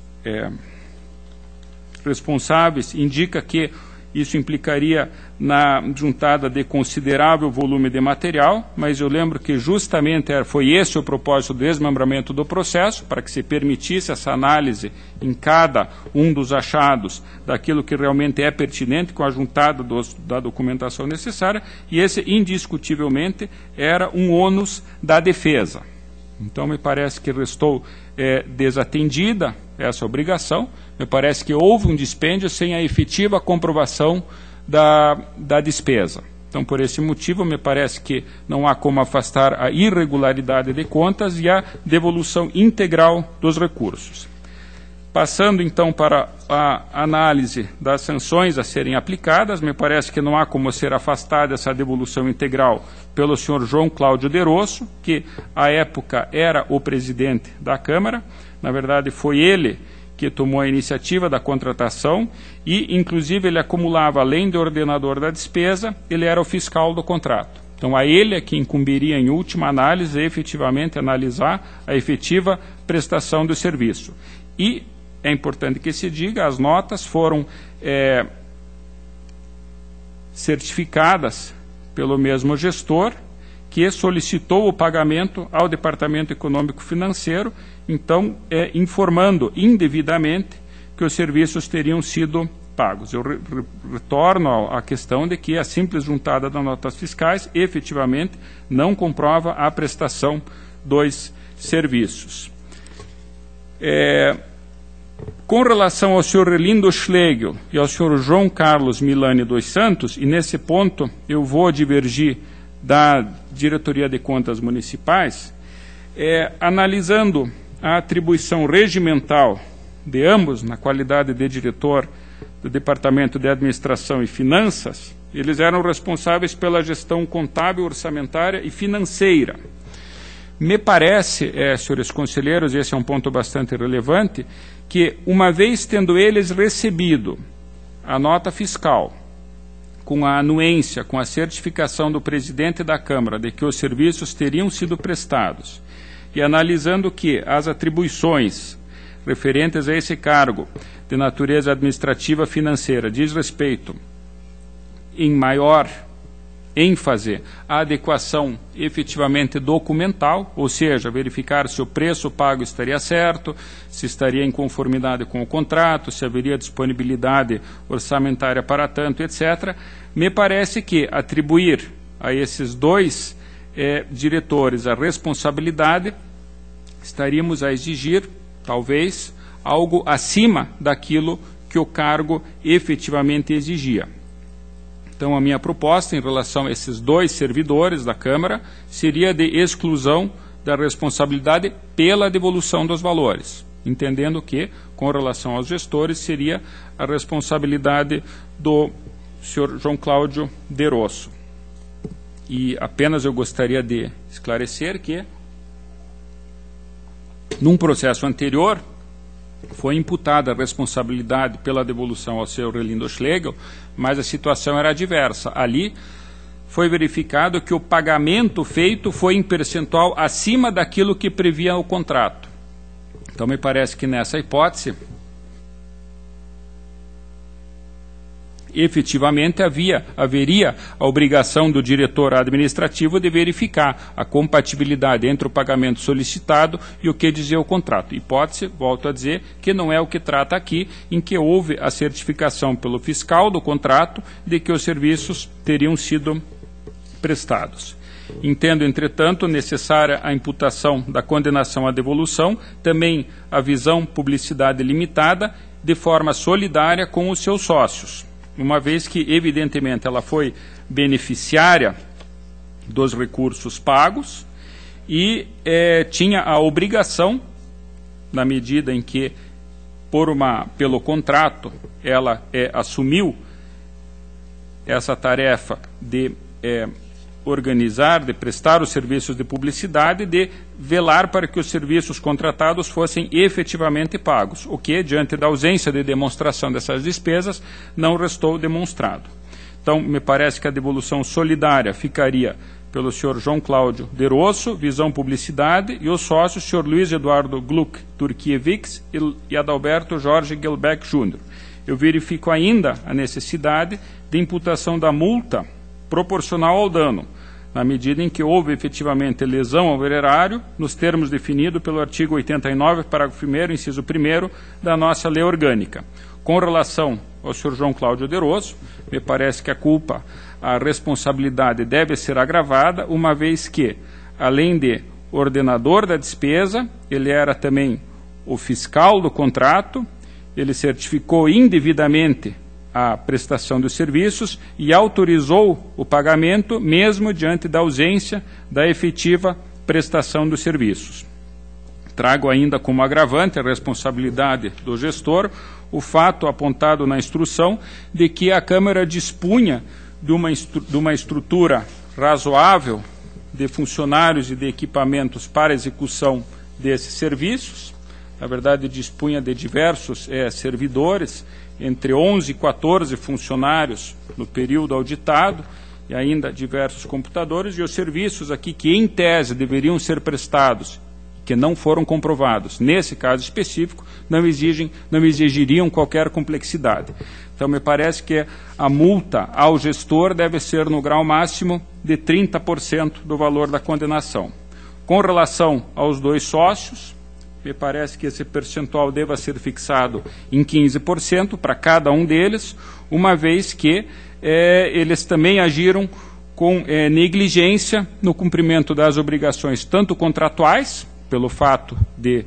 responsáveis indica que isso implicaria na juntada de considerável volume de material, mas eu lembro que justamente foi esse o propósito do desmembramento do processo, para que se permitisse essa análise em cada um dos achados daquilo que realmente é pertinente com a juntada da documentação necessária, e esse indiscutivelmente era um ônus da defesa. Então me parece que restou desatendida essa obrigação, me parece que houve um dispêndio sem a efetiva comprovação da despesa. Então, por esse motivo, me parece que não há como afastar a irregularidade de contas e a devolução integral dos recursos. Passando, então, para a análise das sanções a serem aplicadas, me parece que não há como ser afastada essa devolução integral pelo senhor João Cláudio De Rosso, que, à época, era o presidente da Câmara. Na verdade, foi ele que tomou a iniciativa da contratação e, inclusive, ele acumulava, além de ordenador da despesa, ele era o fiscal do contrato. Então, a ele é que incumbiria, em última análise, efetivamente analisar a efetiva prestação do serviço. E é importante que se diga, as notas foram certificadas pelo mesmo gestor, que solicitou o pagamento ao Departamento Econômico Financeiro, então informando indevidamente que os serviços teriam sido pagos. Eu retorno à questão de que a simples juntada das notas fiscais efetivamente não comprova a prestação dos serviços. Com relação ao senhor Relindo Schlegel e ao senhor João Carlos Milani dos Santos, e nesse ponto eu vou divergir da Diretoria de Contas Municipais, analisando a atribuição regimental de ambos, na qualidade de diretor do Departamento de Administração e Finanças, eles eram responsáveis pela gestão contábil, orçamentária e financeira. Me parece, senhores conselheiros, e esse é um ponto bastante relevante, que uma vez tendo eles recebido a nota fiscal, com a anuência, com a certificação do presidente da Câmara de que os serviços teriam sido prestados, e analisando que as atribuições referentes a esse cargo de natureza administrativa financeira diz respeito, em maior ênfase, à adequação efetivamente documental, ou seja, verificar se o preço pago estaria certo, se estaria em conformidade com o contrato, se haveria disponibilidade orçamentária para tanto, etc., me parece que atribuir a esses dois diretores a responsabilidade, estaríamos a exigir, talvez, algo acima daquilo que o cargo efetivamente exigia. Então, a minha proposta em relação a esses dois servidores da Câmara seria de exclusão da responsabilidade pela devolução dos valores, entendendo que, com relação aos gestores, seria a responsabilidade do senhor João Cláudio De Rosso. E apenas eu gostaria de esclarecer que, num processo anterior, foi imputada a responsabilidade pela devolução ao senhor Relindo Schlegel, mas a situação era diversa. Ali foi verificado que o pagamento feito foi em percentual acima daquilo que previa o contrato. Então, me parece que nessa hipótese, efetivamente haveria a obrigação do diretor administrativo de verificar a compatibilidade entre o pagamento solicitado e o que dizia o contrato. Hipótese, volto a dizer, que não é o que trata aqui, em que houve a certificação pelo fiscal do contrato de que os serviços teriam sido prestados. Entendo, entretanto, necessária a imputação da condenação à devolução, também a visão publicidade limitada, de forma solidária com os seus sócios, uma vez que, evidentemente, ela foi beneficiária dos recursos pagos e tinha a obrigação, na medida em que, pelo contrato, ela assumiu essa tarefa de organizar, de prestar os serviços de publicidade, de velar para que os serviços contratados fossem efetivamente pagos, o que, diante da ausência de demonstração dessas despesas, não restou demonstrado. Então, me parece que a devolução solidária ficaria pelo senhor João Cláudio Derosso, Visão Publicidade, e os sócios, senhor Luiz Eduardo Gluck Turkiewicz e Adalberto Jorge Gelbeck Júnior. Eu verifico ainda a necessidade de imputação da multa proporcional ao dano, na medida em que houve efetivamente lesão ao erário, nos termos definidos pelo artigo 89, parágrafo 1º, inciso 1º, da nossa lei orgânica. Com relação ao senhor João Cláudio Derosso, me parece que a responsabilidade deve ser agravada, uma vez que, além de ordenador da despesa, ele era também o fiscal do contrato, ele certificou indevidamente a prestação dos serviços e autorizou o pagamento, mesmo diante da ausência da efetiva prestação dos serviços. Trago ainda como agravante a responsabilidade do gestor o fato apontado na instrução de que a Câmara dispunha de uma estrutura razoável de funcionários e de equipamentos para execução desses serviços. Na verdade, dispunha de diversos servidores, entre 11 e 14 funcionários no período auditado, e ainda diversos computadores, e os serviços aqui que, em tese, deveriam ser prestados, que não foram comprovados, nesse caso específico, não exigiriam qualquer complexidade. Então, me parece que a multa ao gestor deve ser no grau máximo de 30% do valor da condenação. Com relação aos dois sócios, me parece que esse percentual deva ser fixado em 15% para cada um deles, uma vez que eles também agiram com negligência no cumprimento das obrigações tanto contratuais, pelo fato de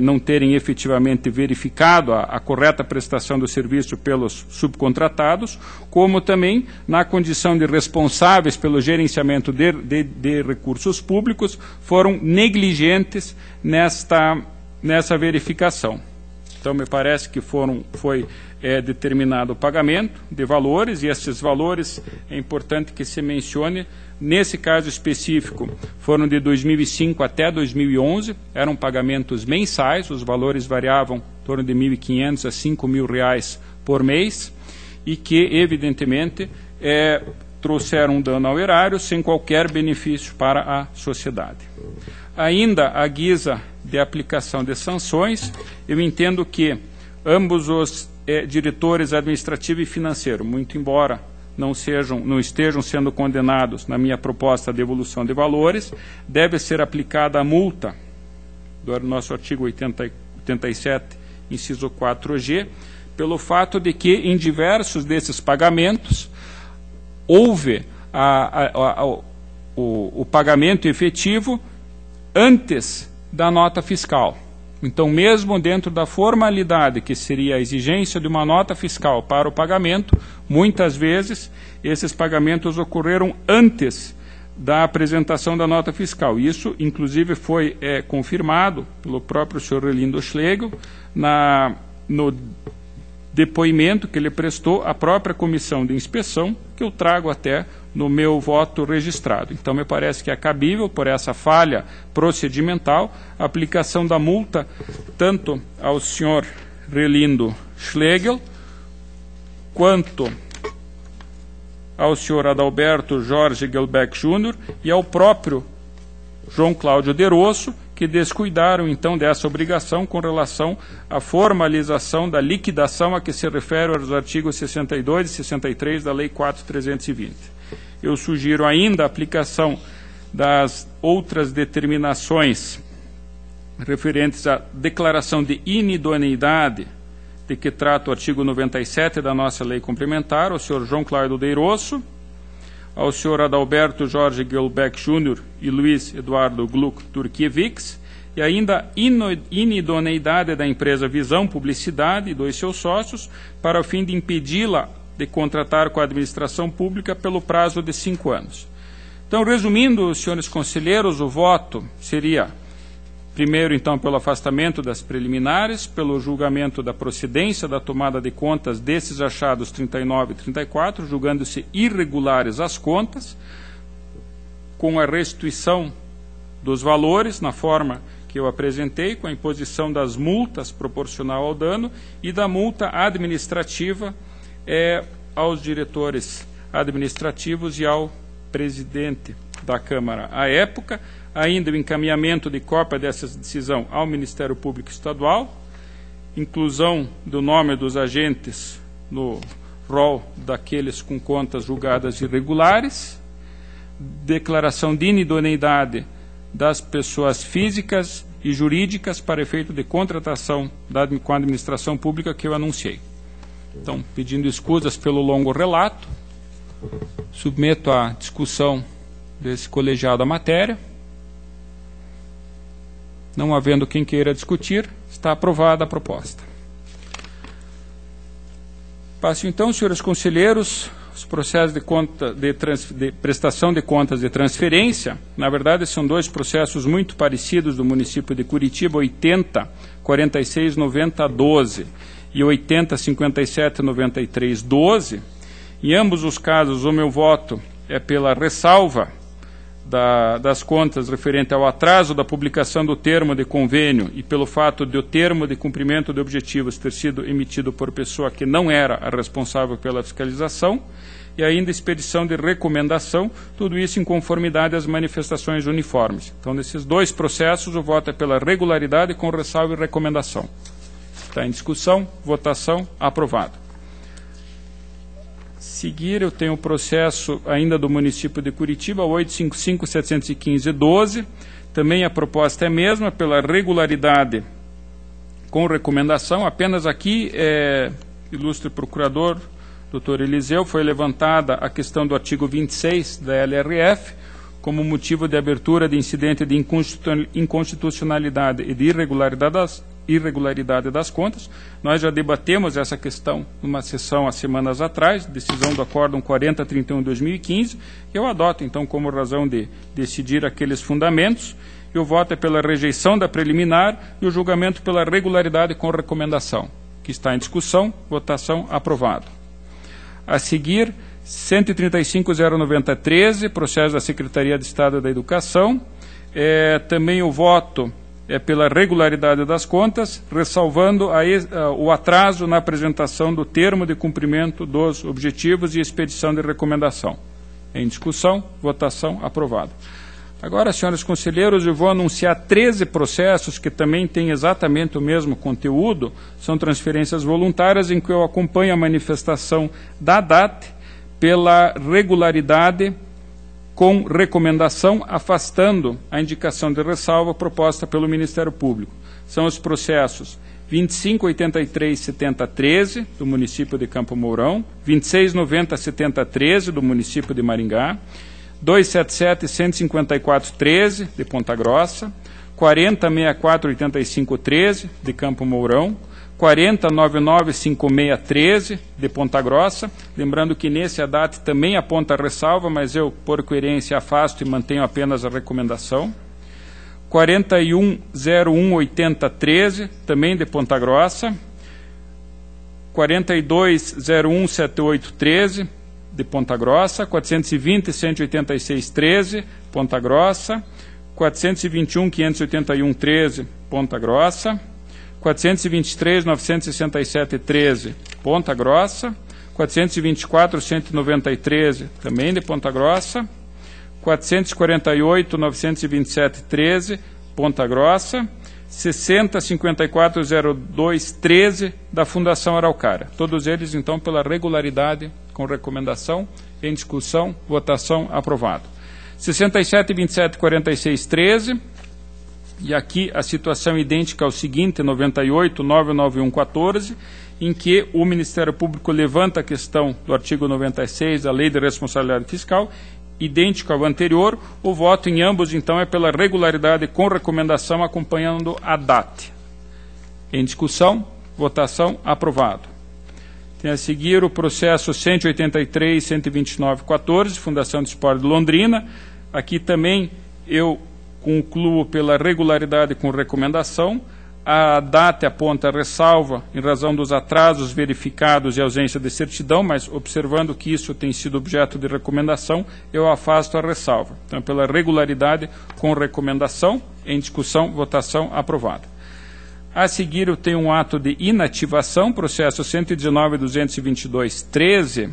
não terem efetivamente verificado a correta prestação do serviço pelos subcontratados, como também na condição de responsáveis pelo gerenciamento de recursos públicos, foram negligentes nessa verificação. Então, me parece que foi determinado o pagamento de valores, e esses valores é importante que se mencione. Nesse caso específico, foram de 2005 até 2011, eram pagamentos mensais, os valores variavam em torno de R$ 1.500 a R$ 5.000 por mês, e que, evidentemente, trouxeram um dano ao erário sem qualquer benefício para a sociedade. Ainda à guisa de aplicação de sanções, eu entendo que ambos os diretores administrativo e financeiro, muito embora não estejam sendo condenados na minha proposta de devolução de valores, deve ser aplicada a multa do nosso artigo 87, inciso 4G, pelo fato de que em diversos desses pagamentos houve o pagamento efetivo antes da nota fiscal. Então, mesmo dentro da formalidade, que seria a exigência de uma nota fiscal para o pagamento, muitas vezes esses pagamentos ocorreram antes da apresentação da nota fiscal. Isso, inclusive, foi confirmado pelo próprio senhor Relindo Schlegel no depoimento que ele prestou à própria comissão de inspeção, que eu trago até no meu voto registrado. Então, me parece que é cabível, por essa falha procedimental, a aplicação da multa tanto ao senhor Relindo Schlegel, quanto ao senhor Adalberto Jorge Gelbeck Júnior e ao próprio João Cláudio Derosso, que descuidaram, então, dessa obrigação com relação à formalização da liquidação a que se refere os artigos 62 e 63 da Lei 4.320. Eu sugiro ainda a aplicação das outras determinações referentes à declaração de inidoneidade de que trata o artigo 97 da nossa lei complementar, ao senhor João Cláudio Derosso, ao senhor Adalberto Jorge Gelbeck Júnior e Luiz Eduardo Gluck Turkiewicz, e ainda inidoneidade da empresa Visão Publicidade e dos seus sócios, para o fim de impedi-la de contratar com a administração pública pelo prazo de 5 anos. Então, resumindo, senhores conselheiros, o voto seria, primeiro, então, pelo afastamento das preliminares, pelo julgamento da procedência da tomada de contas desses achados 39 e 34, julgando-se irregulares as contas, com a restituição dos valores, na forma que eu apresentei, com a imposição das multas proporcional ao dano e da multa administrativa aos diretores administrativos e ao presidente da Câmara à época, ainda o encaminhamento de cópia dessa decisão ao Ministério Público Estadual, inclusão do nome dos agentes no rol daqueles com contas julgadas irregulares, declaração de inidoneidade das pessoas físicas e jurídicas para efeito de contratação com a administração pública que eu anunciei. Então, pedindo escusas pelo longo relato, submeto à discussão desse colegiado a matéria. Não havendo quem queira discutir, está aprovada a proposta. Passo então, senhores conselheiros, os processos de prestação de contas de transferência. Na verdade, são dois processos muito parecidos do município de Curitiba, 80.46.90.12 e 80.57.93.12. Em ambos os casos, o meu voto é pela ressalva das contas referente ao atraso da publicação do termo de convênio e pelo fato de o termo de cumprimento de objetivos ter sido emitido por pessoa que não era a responsável pela fiscalização, e ainda expedição de recomendação, tudo isso em conformidade às manifestações uniformes. Então, nesses dois processos, o voto é pela regularidade com ressalva e recomendação. Está em discussão, votação, aprovado. Seguir, eu tenho o processo ainda do município de Curitiba, 855.715.12. Também a proposta é a mesma, pela regularidade com recomendação. Apenas aqui, ilustre procurador, doutor Eliseu, foi levantada a questão do artigo 26 da LRF, como motivo de abertura de incidente de inconstitucionalidade e de irregularidade das contas. Nós já debatemos essa questão numa sessão há semanas atrás, decisão do Acórdão 4031/2015, que eu adoto, então, como razão de decidir aqueles fundamentos, e o voto é pela rejeição da preliminar e o julgamento pela regularidade com recomendação, que está em discussão, votação, aprovado. A seguir, 135.090.13, processo da Secretaria de Estado da Educação. Também o voto é pela regularidade das contas, ressalvando o atraso na apresentação do termo de cumprimento dos objetivos e expedição de recomendação. Em discussão, votação, aprovado. Agora, senhores conselheiros, eu vou anunciar 13 processos que também têm exatamente o mesmo conteúdo, são transferências voluntárias em que eu acompanho a manifestação da DAT pela regularidade com recomendação, afastando a indicação de ressalva proposta pelo Ministério Público. São os processos 25.83.70.13, do município de Campo Mourão, 26.90.70.13, do município de Maringá, 277.154.13, de Ponta Grossa, 40.64.85.13, de Campo Mourão, 40.99.56.13, de Ponta Grossa. Lembrando que nesse a DAT também aponta a ressalva, mas eu, por coerência, afasto e mantenho apenas a recomendação. 41.01.80.13, também de Ponta Grossa. 42.01.78.13, de Ponta Grossa. 420.186.13, Ponta Grossa. 421.581.13, Ponta Grossa. 423.967.13, Ponta Grossa. 424.193, também de Ponta Grossa. 448.927.13, Ponta Grossa. 60.54.02.13, da Fundação Araucária. Todos eles, então, pela regularidade, com recomendação, em discussão, votação, aprovado. 67.27.46.13, e aqui a situação idêntica ao seguinte, 98.991.14, em que o Ministério Público levanta a questão do artigo 96 da Lei de Responsabilidade Fiscal, idêntico ao anterior. O voto em ambos, então, é pela regularidade com recomendação, acompanhando a DAT. Em discussão, votação, aprovado. Tem a seguir o processo 183.129.14, Fundação de Esporte de Londrina. Aqui também eu concluo pela regularidade com recomendação, a DAT aponta ressalva em razão dos atrasos verificados e ausência de certidão, mas observando que isso tem sido objeto de recomendação, eu afasto a ressalva. Então, pela regularidade, com recomendação, em discussão, votação, aprovada. A seguir, eu tenho um ato de inativação, processo 119.222.13,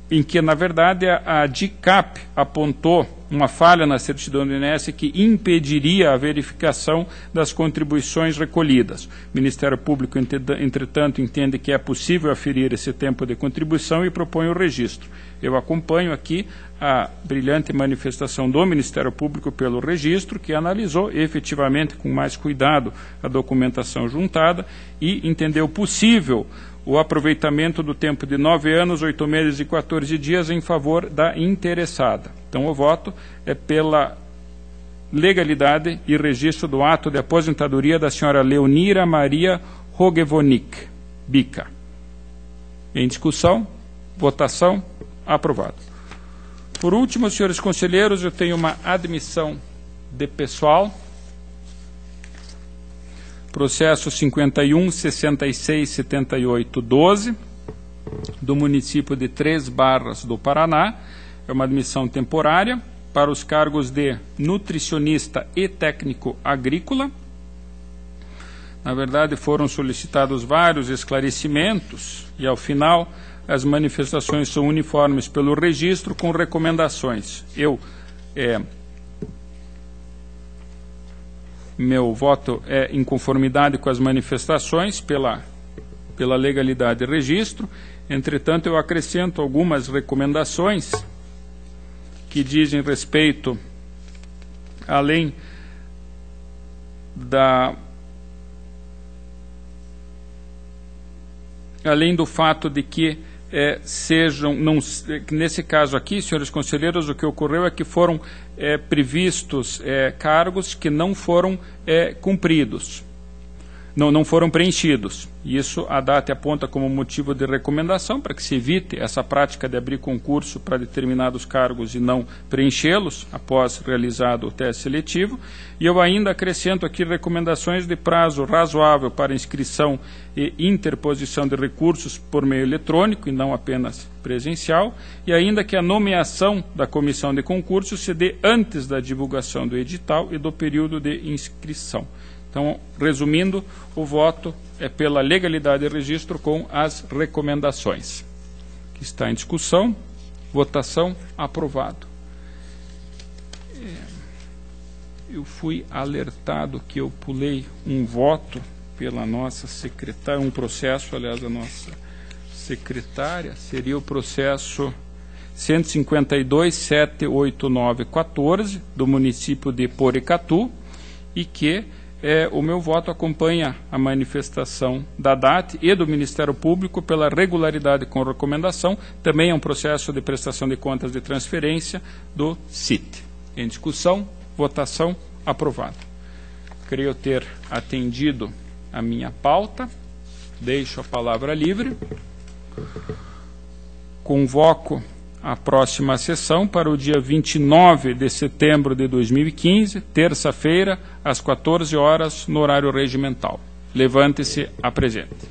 em que, na verdade, a DICAP apontou uma falha na certidão do INSS que impediria a verificação das contribuições recolhidas. O Ministério Público, entretanto, entende que é possível aferir esse tempo de contribuição e propõe o registro. Eu acompanho aqui a brilhante manifestação do Ministério Público pelo registro, que analisou efetivamente com mais cuidado a documentação juntada e entendeu possível o aproveitamento do tempo de 9 anos, 8 meses e 14 dias em favor da interessada. Então, o voto é pela legalidade e registro do ato de aposentadoria da senhora Leonira Maria Rogevonik Bica. Em discussão, votação, aprovado. Por último, senhores conselheiros, eu tenho uma admissão de pessoal. Processo 51.6678.12, do município de Três Barras do Paraná. É uma admissão temporária para os cargos de nutricionista e técnico agrícola. Na verdade, foram solicitados vários esclarecimentos e, ao final, as manifestações são uniformes pelo registro com recomendações. Meu voto é em conformidade com as manifestações pela legalidade e registro. Entretanto, eu acrescento algumas recomendações que dizem respeito, além do fato de que nesse caso aqui, senhores conselheiros, o que ocorreu é que foram previstos cargos que não foram cumpridos, não foram preenchidos. Isso a DAT aponta como motivo de recomendação para que se evite essa prática de abrir concurso para determinados cargos e não preenchê-los após realizado o teste seletivo. E eu ainda acrescento aqui recomendações de prazo razoável para inscrição e interposição de recursos por meio eletrônico e não apenas presencial, e ainda que a nomeação da comissão de concurso se dê antes da divulgação do edital e do período de inscrição. Então, resumindo, o voto é pela legalidade e registro com as recomendações. Que está em discussão, votação, aprovado. Eu fui alertado que eu pulei um voto pela nossa secretária, um processo, aliás, da nossa secretária, seria o processo 152.789.14, do município de Porecatu, e que o meu voto acompanha a manifestação da DAT e do Ministério Público pela regularidade com recomendação. Também é um processo de prestação de contas de transferência do CIT. Em discussão, votação, aprovado. Creio ter atendido a minha pauta. Deixo a palavra livre. Convoco a próxima sessão para o dia 29 de setembro de 2015, terça-feira, às 14 horas, no horário regimental. Levante-se a presente.